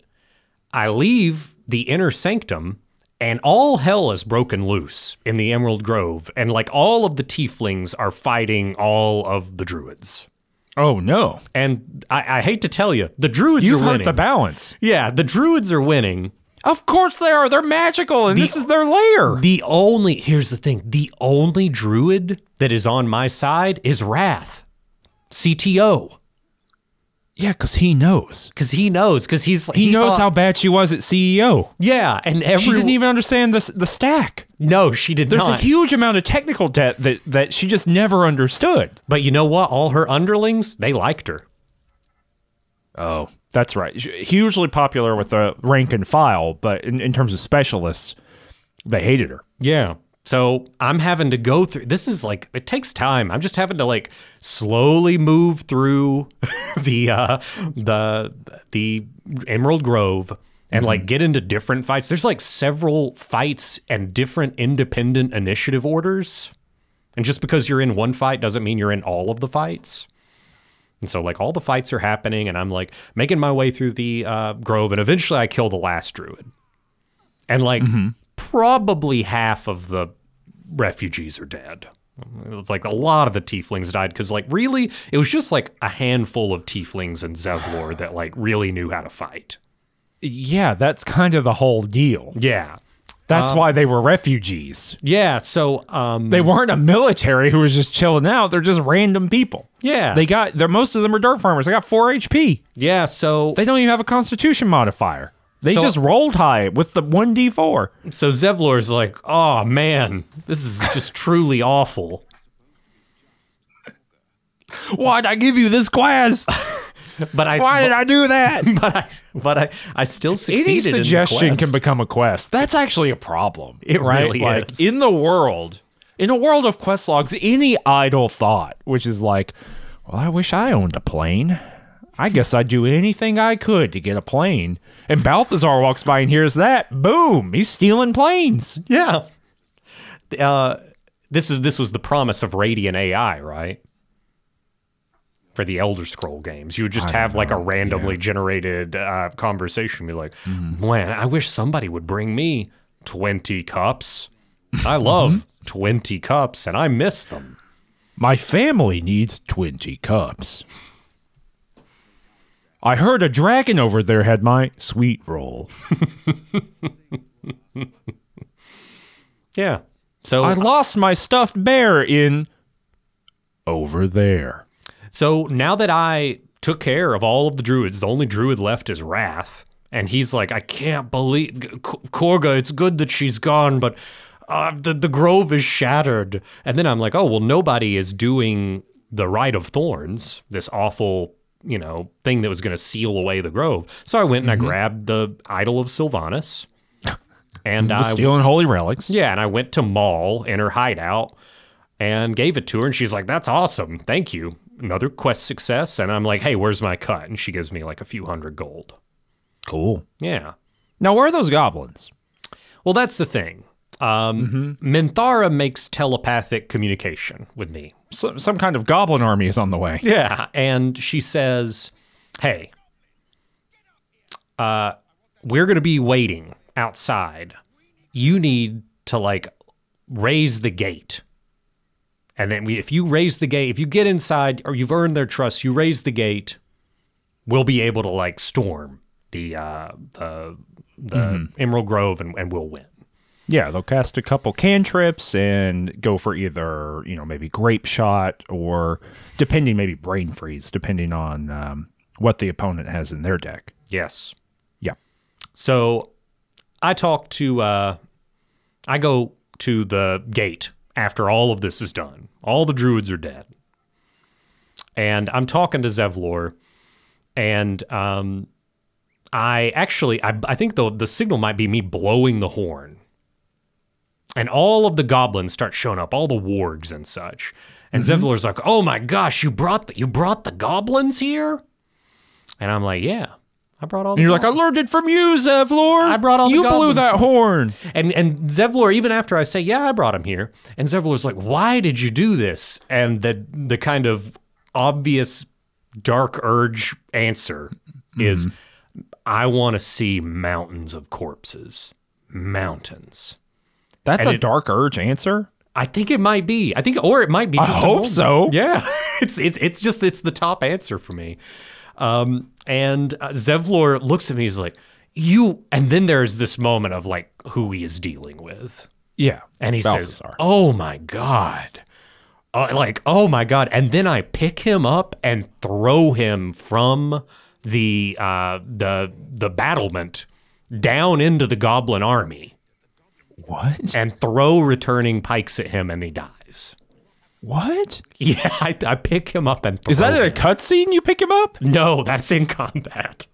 [SPEAKER 3] I leave the inner sanctum, and all hell is broken loose in the Emerald Grove, and like all of the tieflings are fighting all of the druids.
[SPEAKER 2] Oh, no.
[SPEAKER 3] And I hate to tell you, the druids are winning.
[SPEAKER 2] You've hurt the balance.
[SPEAKER 3] Yeah, the druids are winning.
[SPEAKER 2] Of course they are. They're magical, and this is their lair.
[SPEAKER 3] Here's the thing, the only druid that is on my side is Wrath, CTO.
[SPEAKER 2] Yeah, because he knows.
[SPEAKER 3] He knows
[SPEAKER 2] how bad she was at CEO.
[SPEAKER 3] Yeah, and
[SPEAKER 2] she didn't even understand the stack.
[SPEAKER 3] No, she did not.
[SPEAKER 2] There's a huge amount of technical debt that she just never understood.
[SPEAKER 3] But you know what? All her underlings, they liked her.
[SPEAKER 2] Oh, that's right. Hugely popular with the rank and file, but in terms of specialists, they hated her.
[SPEAKER 3] Yeah. So I'm having to go through, this is like, it takes time. I'm just having to like slowly move through the Emerald Grove and like get into different fights. There's like several fights and different independent initiative orders. And just because you're in one fight doesn't mean you're in all of the fights. And so like all the fights are happening and I'm like making my way through the Grove, and eventually I kill the last druid. And like probably half of the refugees are dead. It's like a lot of the tieflings died because like really it was just like a handful of tieflings and Zevlor that like really knew how to fight.
[SPEAKER 2] Yeah, that's kind of the whole deal.
[SPEAKER 3] Yeah.
[SPEAKER 2] That's why they were refugees.
[SPEAKER 3] Yeah, so
[SPEAKER 2] they weren't a military who was just chilling out. They're just random people.
[SPEAKER 3] Yeah.
[SPEAKER 2] Most of them are dirt farmers. They got 4 HP.
[SPEAKER 3] Yeah, so
[SPEAKER 2] they don't even have a constitution modifier. They just rolled high with the 1d4.
[SPEAKER 3] So Zevlor's like, oh man, this is just truly awful.
[SPEAKER 2] Why'd I give you this quest? Why did I do that?
[SPEAKER 3] But I still succeeded.
[SPEAKER 2] Any suggestion can become a quest. That's actually a problem.
[SPEAKER 3] It really is.
[SPEAKER 2] In a world of quest logs, any idle thought, which is like, well, I wish I owned a plane. I guess I'd do anything I could to get a plane. And Balthazar walks by and hears that. Boom! He's stealing planes.
[SPEAKER 3] Yeah. this was the promise of Radiant AI, right? For the Elder Scroll games, you would just have like a randomly generated conversation. Be like, man, I wish somebody would bring me 20 cups. I love 20 cups, and I miss them.
[SPEAKER 2] My family needs 20 cups. I heard a dragon over there had my sweet roll.
[SPEAKER 3] Yeah. So
[SPEAKER 2] I lost my stuffed bear in over there.
[SPEAKER 3] So now that I took care of all of the druids, the only druid left is Wrath. And he's like, I can't believe... Korga, it's good that she's gone, but the grove is shattered. And then I'm like, oh, well, nobody is doing the Rite of Thorns, this awful, thing that was going to seal away the grove. So I went and I grabbed the Idol of Sylvanas. And I
[SPEAKER 2] stealing holy relics.
[SPEAKER 3] Yeah, and I went to Maul in her hideout and gave it to her. And she's like, that's awesome. Thank you. Another quest success. And I'm like, hey, where's my cut? And she gives me like a few hundred gold.
[SPEAKER 2] Cool.
[SPEAKER 3] Yeah.
[SPEAKER 2] Now, where are those goblins?
[SPEAKER 3] Well, that's the thing. Minthara makes telepathic communication with me.
[SPEAKER 2] Some kind of goblin army is on the way.
[SPEAKER 3] Yeah. And she says, hey, we're going to be waiting outside. You need to like raise the gate. And then if you raise the gate, if you get inside or you've earned their trust, you raise the gate, we'll be able to like storm the Emerald Grove and we'll win.
[SPEAKER 2] Yeah, they'll cast a couple cantrips and go for either, maybe Grape Shot or maybe Brain Freeze, depending on what the opponent has in their deck.
[SPEAKER 3] Yes.
[SPEAKER 2] Yeah.
[SPEAKER 3] So I go to the gate after all of this is done. All the druids are dead. And I'm talking to Zevlor, and I think the signal might be me blowing the horn. And all of the goblins start showing up, all the wargs and such. And Zevlor's like, "Oh my gosh, you brought the goblins here?" And I'm like, "Yeah, I brought all." And
[SPEAKER 2] you're like, "I learned it from you, Zevlor.
[SPEAKER 3] I brought all the goblins.
[SPEAKER 2] You blew that horn."
[SPEAKER 3] And Zevlor, even after I say, "Yeah, I brought him here," and Zevlor's like, "Why did you do this?" And the kind of obvious dark urge answer is, "I want to see mountains of corpses, mountains."
[SPEAKER 2] That's a dark urge answer?
[SPEAKER 3] I think it might be. Or it might be just
[SPEAKER 2] I hope so.
[SPEAKER 3] Yeah. It's the top answer for me. And Zevlor looks at me, he's like, and then there's this moment of like who he is dealing with.
[SPEAKER 2] Yeah.
[SPEAKER 3] And he says, "Oh my God." Oh my God. And then I pick him up and throw him from the battlement down into the goblin army.
[SPEAKER 2] What?
[SPEAKER 3] And throw returning pikes at him, and he dies.
[SPEAKER 2] What?
[SPEAKER 3] Yeah, I pick him up and throw
[SPEAKER 2] Is that in a
[SPEAKER 3] him.
[SPEAKER 2] cutscene you pick him up?
[SPEAKER 3] No, that's in combat.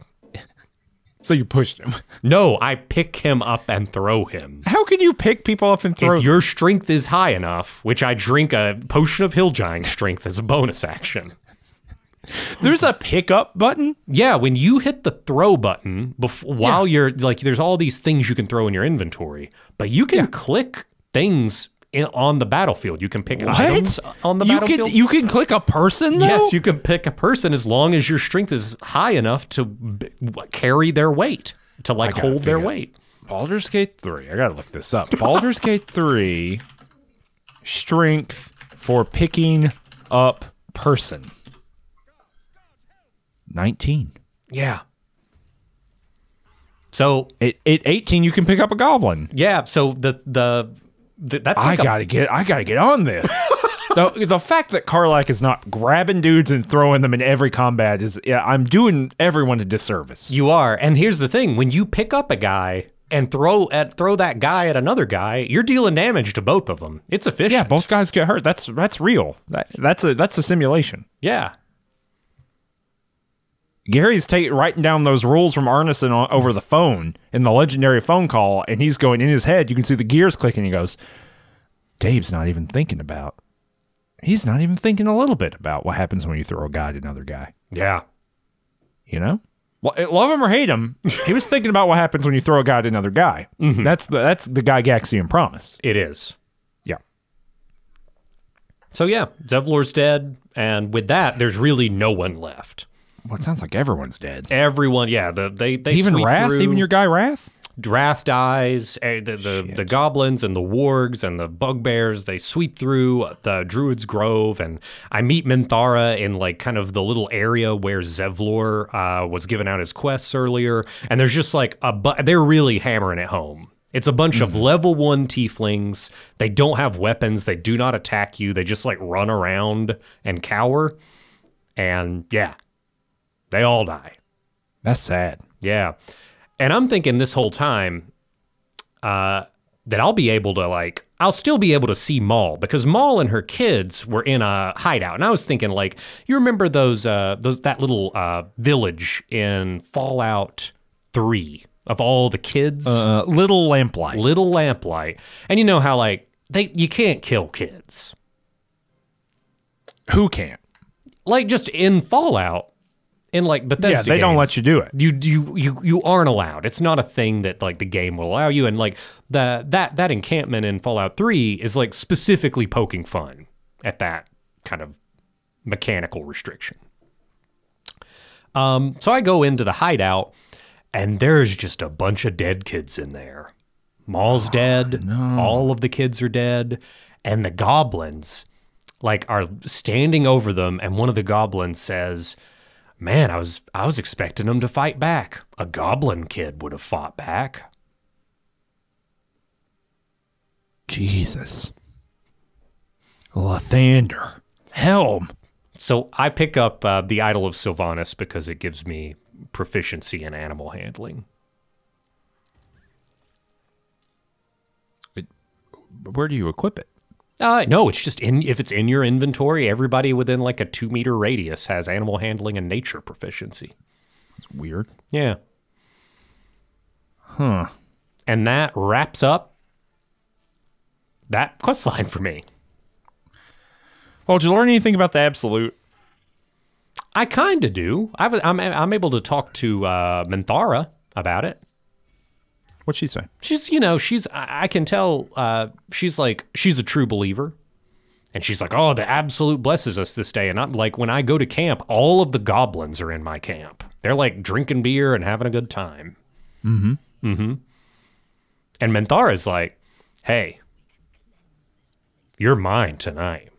[SPEAKER 2] So you pushed him.
[SPEAKER 3] No, I pick him up and throw him.
[SPEAKER 2] How can you pick people up and throw
[SPEAKER 3] If your strength is high enough, which I drink a potion of hill giant strength as a bonus action.
[SPEAKER 2] There's a pickup button?
[SPEAKER 3] Yeah, when you hit the throw button, while you're like, there's all these things you can throw in your inventory, but you can click things on the battlefield. You can pick items on the battlefield.
[SPEAKER 2] You can click a person, though?
[SPEAKER 3] Yes, you can pick a person as long as your strength is high enough to carry their weight, to like hold their weight.
[SPEAKER 2] Baldur's Gate 3. I gotta look this up. Baldur's Gate 3, strength for picking up person. 19.
[SPEAKER 3] Yeah. So
[SPEAKER 2] at 18, you can pick up a goblin.
[SPEAKER 3] Yeah. So that's like
[SPEAKER 2] I gotta get on this. The fact that Karlach is not grabbing dudes and throwing them in every combat is, I'm doing everyone a disservice.
[SPEAKER 3] You are. And here's the thing: when you pick up a guy and throw that guy at another guy, you're dealing damage to both of them. It's efficient.
[SPEAKER 2] Yeah, both guys get hurt. That's real. That's a simulation.
[SPEAKER 3] Yeah.
[SPEAKER 2] Gary's writing down those rules from Arneson over the phone in the legendary phone call, and he's going in his head. You can see the gears clicking. He goes, Dave's not even thinking about. He's not even thinking a little bit about what happens when you throw a guy at another guy.
[SPEAKER 3] Yeah.
[SPEAKER 2] You know? Well, love him or hate him, he was thinking about what happens when you throw a guy at another guy. That's the Gygaxian promise.
[SPEAKER 3] It is.
[SPEAKER 2] Yeah.
[SPEAKER 3] So yeah, Zevlor's dead, and with that, there's really no one left.
[SPEAKER 2] Well, it sounds like everyone's dead.
[SPEAKER 3] Everyone, yeah, they
[SPEAKER 2] Even
[SPEAKER 3] sweep
[SPEAKER 2] Wrath,
[SPEAKER 3] through.
[SPEAKER 2] even your guy Wrath.
[SPEAKER 3] Wrath dies. The goblins and the wargs and the bugbears, they sweep through the Druid's Grove, and I meet Minthara in like kind of the little area where Zevlor was giving out his quests earlier, and there's just like they're really hammering it home. It's a bunch of level 1 tieflings. They don't have weapons. They do not attack you. They just like run around and cower. And yeah, they all die.
[SPEAKER 2] That's sad.
[SPEAKER 3] Yeah. And I'm thinking this whole time that I'll be able to I'll still be able to see Maul, because Maul and her kids were in a hideout. And I was thinking, like, you remember that little village in Fallout 3 of all the kids?
[SPEAKER 2] Little Lamplight.
[SPEAKER 3] Little Lamplight. And you know how, like, you can't kill kids.
[SPEAKER 2] Who can't?
[SPEAKER 3] Like, just in Fallout, in, like, Bethesda
[SPEAKER 2] Yeah, they don't
[SPEAKER 3] games,
[SPEAKER 2] let you do it.
[SPEAKER 3] You aren't allowed. It's not a thing that, like, the game will allow you. And, like, that encampment in Fallout 3 is, like, specifically poking fun at that kind of mechanical restriction. So I go into the hideout, and there's just a bunch of dead kids in there. Maul's dead. No. All of the kids are dead. And the goblins, like, are standing over them, and one of the goblins says, "Man, I was expecting them to fight back. A goblin kid would have fought back."
[SPEAKER 2] Jesus. Lathander. Helm.
[SPEAKER 3] So I pick up the Idol of Sylvanas because it gives me proficiency in animal handling.
[SPEAKER 2] Where do you equip it?
[SPEAKER 3] No, it's just if it's in your inventory, everybody within like a 2-meter radius has animal handling and nature proficiency.
[SPEAKER 2] That's weird.
[SPEAKER 3] Yeah.
[SPEAKER 2] Huh.
[SPEAKER 3] And that wraps up that quest line for me.
[SPEAKER 2] Well, did you learn anything about the Absolute?
[SPEAKER 3] I kind of do. I'm able to talk to Minthara about it.
[SPEAKER 2] What'd she say?
[SPEAKER 3] I can tell she's a true believer. And she's like, "Oh, the Absolute blesses us this day." And I'm like, when I go to camp, all of the goblins are in my camp. They're like drinking beer and having a good time. Mm-hmm. Mm-hmm. And Minthara's like, "Hey, you're mine tonight."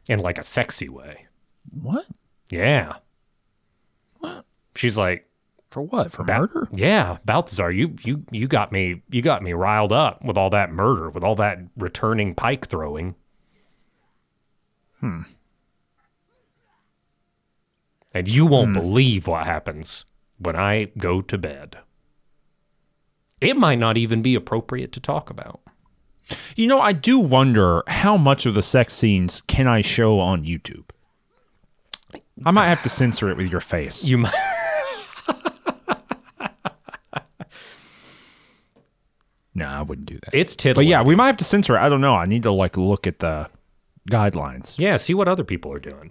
[SPEAKER 3] In like a sexy way.
[SPEAKER 2] What?
[SPEAKER 3] Yeah.
[SPEAKER 2] What?
[SPEAKER 3] She's like,
[SPEAKER 2] for what? For murder?
[SPEAKER 3] Yeah, Balthazar, you got me riled up with all that murder, with all that returning pike throwing. And you won't believe what happens when I go to bed. It might not even be appropriate to talk about.
[SPEAKER 2] You know, I do wonder how much of the sex scenes can I show on YouTube? I might have to censor it with your face.
[SPEAKER 3] You might.
[SPEAKER 2] No, I wouldn't do that.
[SPEAKER 3] It's titillating.
[SPEAKER 2] But yeah, we might have to censor it. I don't know. I need to like look at the guidelines.
[SPEAKER 3] Yeah, see what other people are doing.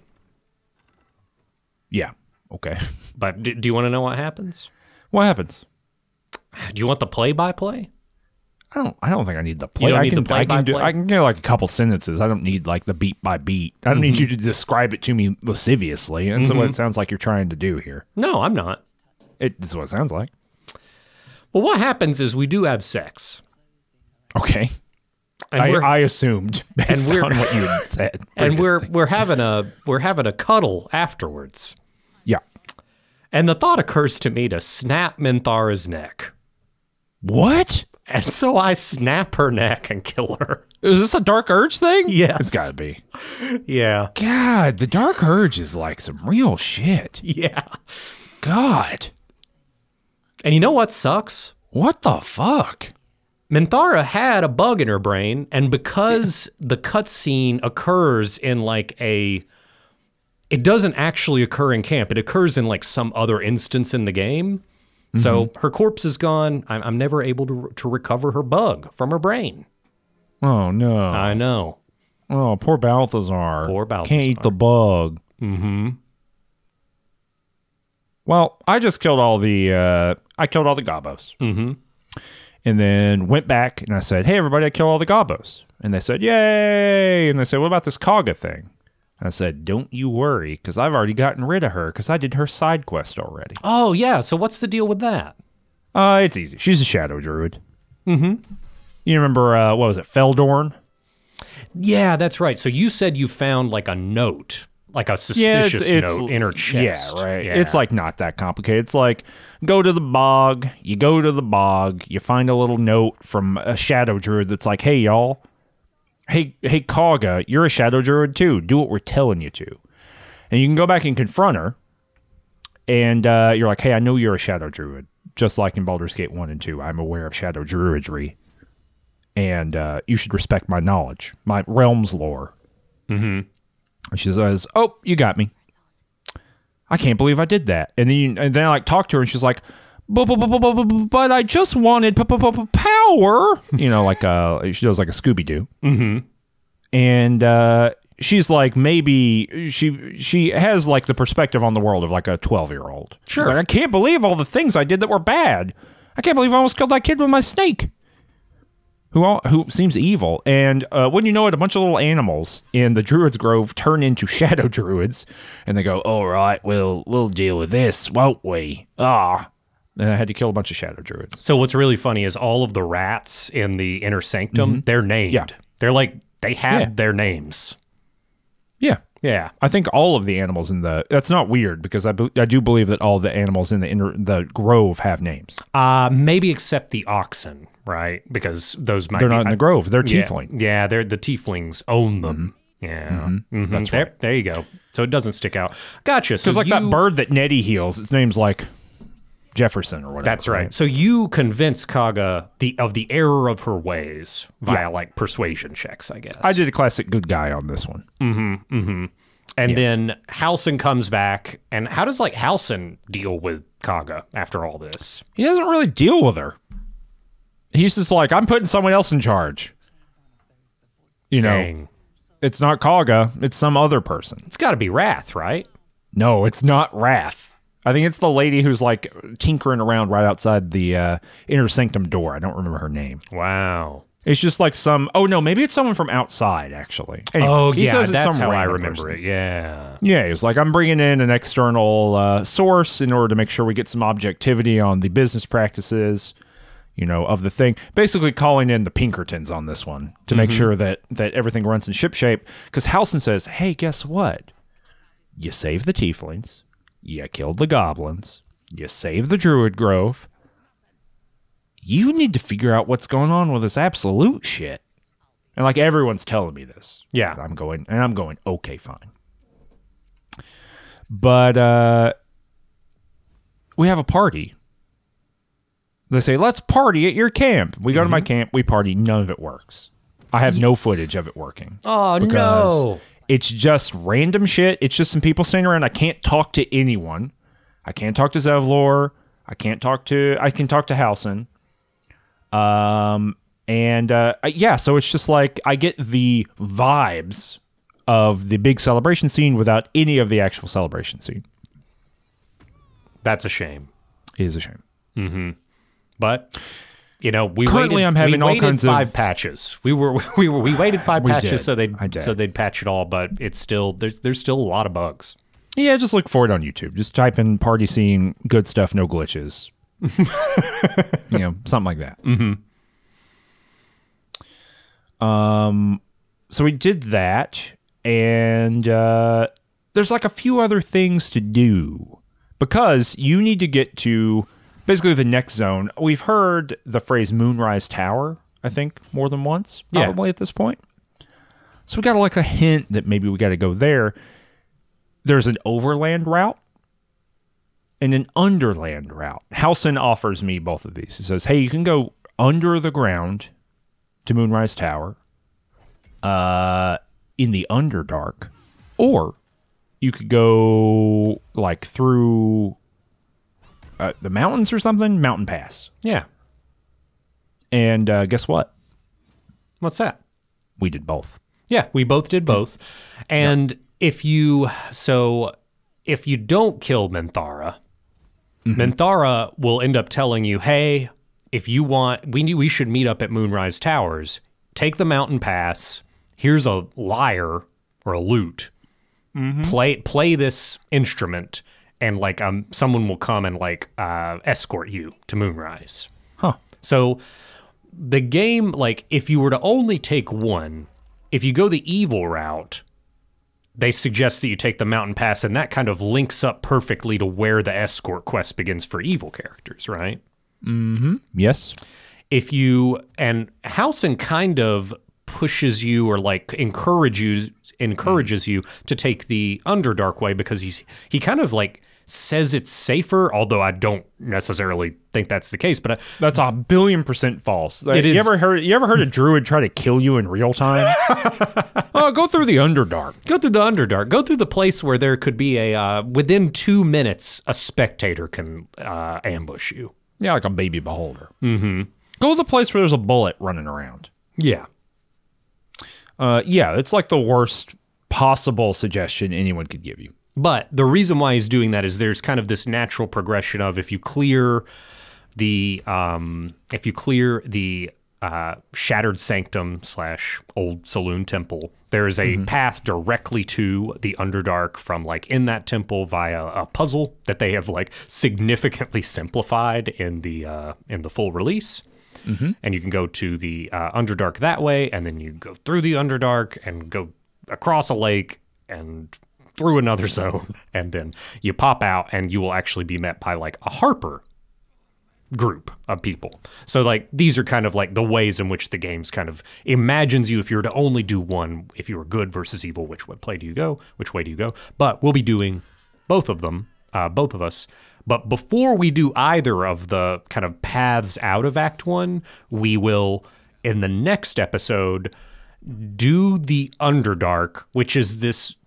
[SPEAKER 2] Yeah. Okay.
[SPEAKER 3] But do you want to know what happens?
[SPEAKER 2] What happens?
[SPEAKER 3] Do you want the play-by-play?
[SPEAKER 2] I don't think I need the play.
[SPEAKER 3] You don't need the play-by-play?
[SPEAKER 2] I can get like a couple sentences. I don't need like the beat by beat. I don't need you to describe it to me lasciviously. And so what it sounds like you're trying to do here.
[SPEAKER 3] No, I'm not.
[SPEAKER 2] It's what it sounds like.
[SPEAKER 3] Well, what happens is we do have sex.
[SPEAKER 2] Okay.
[SPEAKER 3] And
[SPEAKER 2] I assumed based on what you had said.
[SPEAKER 3] And we're having a cuddle afterwards.
[SPEAKER 2] Yeah.
[SPEAKER 3] And the thought occurs to me to snap Minthara's neck.
[SPEAKER 2] What?
[SPEAKER 3] And so I snap her neck and kill her.
[SPEAKER 2] Is this a Dark Urge thing?
[SPEAKER 3] Yes.
[SPEAKER 2] It's gotta be.
[SPEAKER 3] Yeah.
[SPEAKER 2] God, the Dark Urge is like some real shit.
[SPEAKER 3] Yeah.
[SPEAKER 2] God.
[SPEAKER 3] And you know what sucks?
[SPEAKER 2] What the fuck?
[SPEAKER 3] Minthara had a bug in her brain, and because the cutscene occurs in like it doesn't actually occur in camp. It occurs in like some other instance in the game. So her corpse is gone. I'm never able to recover her bug from her brain.
[SPEAKER 2] Oh, no.
[SPEAKER 3] I know.
[SPEAKER 2] Oh, poor Balthazar.
[SPEAKER 3] Poor Balthazar.
[SPEAKER 2] Can't eat the bug.
[SPEAKER 3] Mm-hmm.
[SPEAKER 2] Well, I just killed all the gobos.
[SPEAKER 3] Mm-hmm.
[SPEAKER 2] And then went back and I said, hey, everybody, I kill all the gobos. And they said, yay. And they said, what about this Kaga thing? And I said, don't you worry, because I've already gotten rid of her because I did her side quest already.
[SPEAKER 3] Oh, yeah. So what's the deal with that?
[SPEAKER 2] It's easy. She's a shadow druid. Mm-hmm. You remember, what was it, Feldorn?
[SPEAKER 3] Yeah, that's right. So you said you found like a note, like a suspicious note in her chest.
[SPEAKER 2] Yeah, right. Yeah. It's like not that complicated. It's like, go to the bog, you find a little note from a shadow druid that's like, hey, y'all. Hey, Kaga, you're a shadow druid too. Do what we're telling you to. And you can go back and confront her. And you're like, hey, I know you're a shadow druid. Just like in Baldur's Gate 1 and 2, I'm aware of shadow druidry. And you should respect my knowledge, my realm's lore. Mm-hmm. And she says, oh, you got me. I can't believe I did that. And then I like talk to her and she's like, but I just wanted power. You know, like she does like a Scooby-Doo. Mm-hmm. And she's like, maybe she has like the perspective on the world of like a 12-year-old. Sure. She's like, I can't believe all the things I did that were bad. I can't believe I almost killed that kid with my snake. Who seems evil. And when you know it, a bunch of little animals in the Druid's Grove turn into shadow druids. And they go, all right, we'll deal with this, won't we? And I had to kill a bunch of shadow druids.
[SPEAKER 3] So what's really funny is all of the rats in the Inner Sanctum, they're named. Yeah. They're like, they had their names.
[SPEAKER 2] Yeah.
[SPEAKER 3] Yeah.
[SPEAKER 2] I think all of the animals in the... That's not weird, because I do believe that all the animals in the Grove have names.
[SPEAKER 3] Maybe except the oxen, right? Because those might
[SPEAKER 2] They're not in the Grove. They're tiefling.
[SPEAKER 3] Yeah, they're the tieflings own them. Yeah. Mm-hmm. That's right. There you go. So it doesn't stick out. Gotcha. So
[SPEAKER 2] like that bird that Nettie heals, its name's like... Jefferson or whatever.
[SPEAKER 3] That's right. So you convince Kaga of the error of her ways via like persuasion checks, I guess.
[SPEAKER 2] I did a classic good guy on this one.
[SPEAKER 3] Mm-hmm. Mm-hmm. And then Halsin comes back, and how does like Halsin deal with Kaga after all this?
[SPEAKER 2] He doesn't really deal with her. He's just like, I'm putting someone else in charge. You know, it's not Kaga, it's some other person.
[SPEAKER 3] It's got to be Wrath, right?
[SPEAKER 2] No, it's not Wrath. I think it's the lady who's like tinkering around right outside the Inner Sanctum door. I don't remember her name.
[SPEAKER 3] Wow.
[SPEAKER 2] It's just like some... Oh, no, maybe it's someone from outside, actually. Anyway,
[SPEAKER 3] he says that's how I remember it. Yeah.
[SPEAKER 2] Yeah, he was like, I'm bringing in an external source in order to make sure we get some objectivity on the business practices, you know, of the thing. Basically calling in the Pinkertons on this one to make sure that everything runs in shipshape. Because Halsin says, hey, guess what? You saved the tieflings. You killed the goblins. You saved the Druid Grove. You need to figure out what's going on with this absolute shit. And like everyone's telling me this.
[SPEAKER 3] Yeah.
[SPEAKER 2] I'm going, okay, fine. But we have a party. They say, let's party at your camp. We go to my camp, we party, none of it works. I have no footage of it working.
[SPEAKER 3] Oh, no.
[SPEAKER 2] It's just random shit. It's just some people standing around. I can't talk to anyone. I can't talk to Zevlor. I can talk to Halsin. Yeah, so it's just like I get the vibes of the big celebration scene without any of the actual celebration scene.
[SPEAKER 3] That's a shame.
[SPEAKER 2] It is a shame.
[SPEAKER 3] Mm-hmm. But you know, we waited 5 patches. We waited 5 patches so they'd patch it all, but it's still there's still a lot of bugs.
[SPEAKER 2] Yeah, just look for it on YouTube. Just type in party scene, good stuff, no glitches. You know, something like that.
[SPEAKER 3] Mm-hmm.
[SPEAKER 2] So we did that, and there's like a few other things to do because you need to get to basically the next zone. We've heard the phrase Moonrise Tower, I think, more than once, probably at this point. So we got like a hint that maybe we got to go there. There's an overland route and an underland route. Halsin offers me both of these. He says, hey, you can go under the ground to Moonrise Tower in the Underdark, or you could go like through the mountains or something, Mountain Pass.
[SPEAKER 3] Yeah.
[SPEAKER 2] And guess what?
[SPEAKER 3] What's that?
[SPEAKER 2] We did both.
[SPEAKER 3] Yeah, we both did both. And if you don't kill Minthara, Minthara will end up telling you, hey, if you want, we should meet up at Moonrise Towers. Take the mountain pass. Here's a lyre or a lute. Play this instrument, and like someone will come and like escort you to Moonrise.
[SPEAKER 2] Huh.
[SPEAKER 3] So the game, like, if you were to only take one, if you go the evil route, they suggest that you take the mountain pass, and that kind of links up perfectly to where the escort quest begins for evil characters, right?
[SPEAKER 2] Yes.
[SPEAKER 3] And Howson kind of pushes you, or like encourages you to take the Underdark way, because he kind of like says it's safer, although I don't necessarily think that's the case. But
[SPEAKER 2] That's 1,000,000,000% false.
[SPEAKER 3] It is.
[SPEAKER 2] You ever heard a druid try to kill you in real time? Go through the Underdark.
[SPEAKER 3] Go through the Underdark. Go through the place where there could be within 2 minutes, a spectator can ambush you.
[SPEAKER 2] Yeah, like a baby beholder. Go to the place where there's a bullet running around.
[SPEAKER 3] Yeah.
[SPEAKER 2] Yeah, it's like the worst possible suggestion anyone could give you.
[SPEAKER 3] But the reason why he's doing that is there's kind of this natural progression of if you clear the Shattered Sanctum / Old Saloon Temple, there is a path directly to the Underdark from like in that temple via a puzzle that they have like significantly simplified in the full release. And you can go to the Underdark that way, and then you go through the Underdark and go across a lake and through another zone, and then you pop out, and you will actually be met by like a Harper group of people. So like these are kind of like the ways in which the game's kind of imagines you, if you were to only do one, if you were good versus evil, which way do you go? But we'll be doing both of them, both of us. But before we do either of the kind of paths out of Act 1, we will, in the next episode, do the Underdark, which is this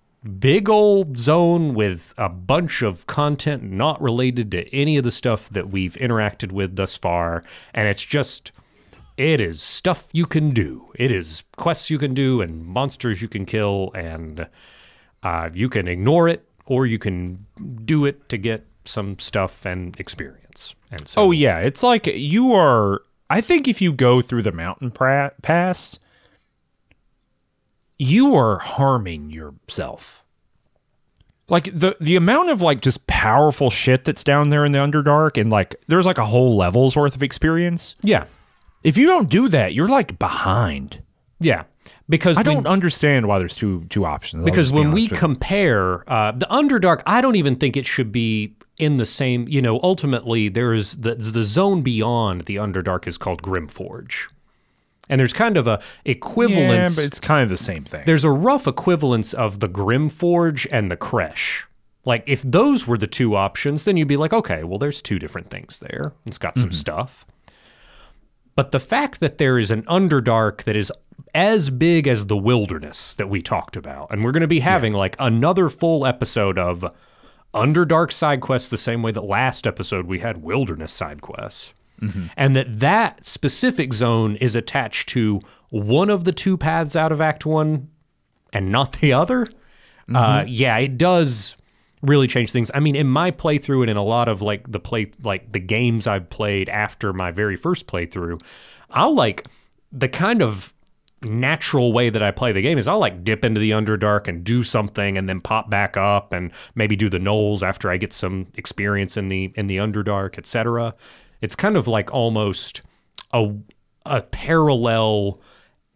[SPEAKER 3] big old zone with a bunch of content not related to any of the stuff that we've interacted with thus far. And it is stuff you can do. It is quests you can do and monsters you can kill, and you can ignore it, or you can do it to get some stuff and experience. And so,
[SPEAKER 2] yeah, it's like I think if you go through the mountain pass, you are harming yourself. Like the amount of like just powerful shit that's down there in the Underdark, and like there's like a whole level's worth of experience.
[SPEAKER 3] Yeah.
[SPEAKER 2] If you don't do that, you're like behind.
[SPEAKER 3] Yeah. Because
[SPEAKER 2] I don't understand why there's two options.
[SPEAKER 3] Because when we compare the Underdark, I don't even think it should be in the same, ultimately there's the zone beyond the Underdark is called Grimforge. And there's kind of a equivalence.
[SPEAKER 2] Yeah, but it's kind of the same thing.
[SPEAKER 3] There's a rough equivalence of the Grimforge and the Kresh. Like, if those were the two options, then you'd be like, okay, well, there's two different things there. It's got some stuff. But the fact that there is an Underdark that is as big as the Wilderness that we talked about, and we're going to be having like another full episode of Underdark side quests the same way that last episode we had Wilderness side quests. And that specific zone is attached to one of the two paths out of Act 1 and not the other. Yeah, it does really change things. I mean, in my playthrough and in a lot of like the games I've played after my very first playthrough, I'll like the kind of natural way that I play the game is I'll like dip into the Underdark and do something and then pop back up and maybe do the Knolls after I get some experience in the Underdark, etc. It's kind of like almost a parallel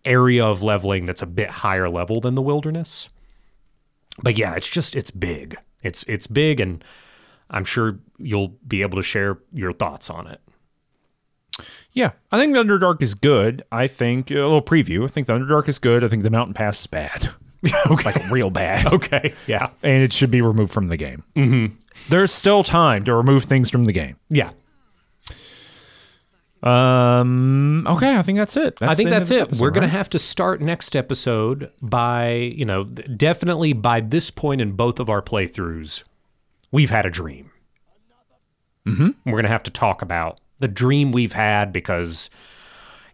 [SPEAKER 3] area of leveling that's a bit higher level than the Wilderness. But yeah, it's big. It's big, and I'm sure you'll be able to share your thoughts on it.
[SPEAKER 2] Yeah, I think the Underdark is good. I think, a little preview, I think the Underdark is good. I think the Mountain Pass is bad.
[SPEAKER 3] Okay.
[SPEAKER 2] Like real bad.
[SPEAKER 3] Okay, yeah.
[SPEAKER 2] And it should be removed from the game. There's still time to remove things from the game.
[SPEAKER 3] Yeah.
[SPEAKER 2] Okay, I think that's it.
[SPEAKER 3] I think that's it. We're going to have to start next episode by, definitely by this point in both of our playthroughs, we've had a dream. We're going to have to talk about the dream we've had, because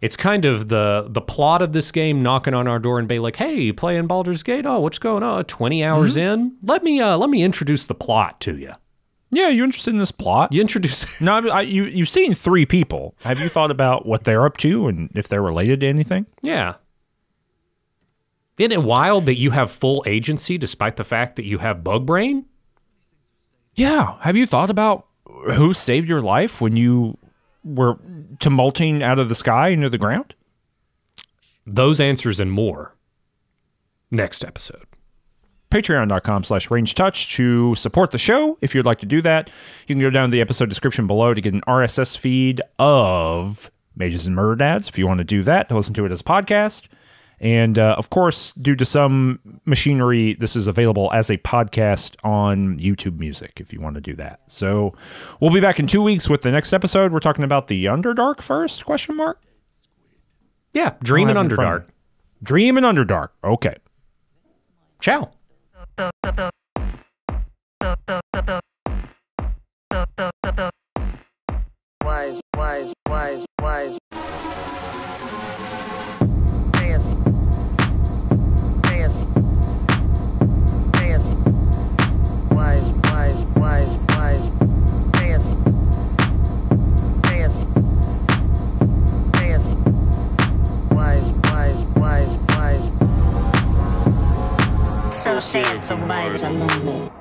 [SPEAKER 3] it's kind of the plot of this game knocking on our door and be like, hey, you playing Baldur's Gate? Oh, what's going on? 20 hours in? Let me introduce the plot to you.
[SPEAKER 2] Yeah, you interested in this plot?
[SPEAKER 3] You introduce...
[SPEAKER 2] No, you've seen 3 people. Have you thought about what they're up to and if they're related to anything?
[SPEAKER 3] Yeah. Isn't it wild that you have full agency despite the fact that you have bug brain?
[SPEAKER 2] Yeah. Have you thought about who saved your life when you were tumulting out of the sky into the ground?
[SPEAKER 3] Those answers and more. Next episode.
[SPEAKER 2] Patreon.com/rangetouch to support the show. If you'd like to do that, you can go down to the episode description below to get an RSS feed of Mages and Murderdads. If you want to do that, to listen to it as a podcast. And of course, due to some machinery, this is available as a podcast on YouTube Music if you want to do that. So we'll be back in 2 weeks with the next episode. We're talking about the Underdark first, question mark?
[SPEAKER 3] Yeah, Dream and Underdark.
[SPEAKER 2] Dream and Underdark. Okay.
[SPEAKER 3] Ciao.
[SPEAKER 1] Wise. So sad the wise are lonely.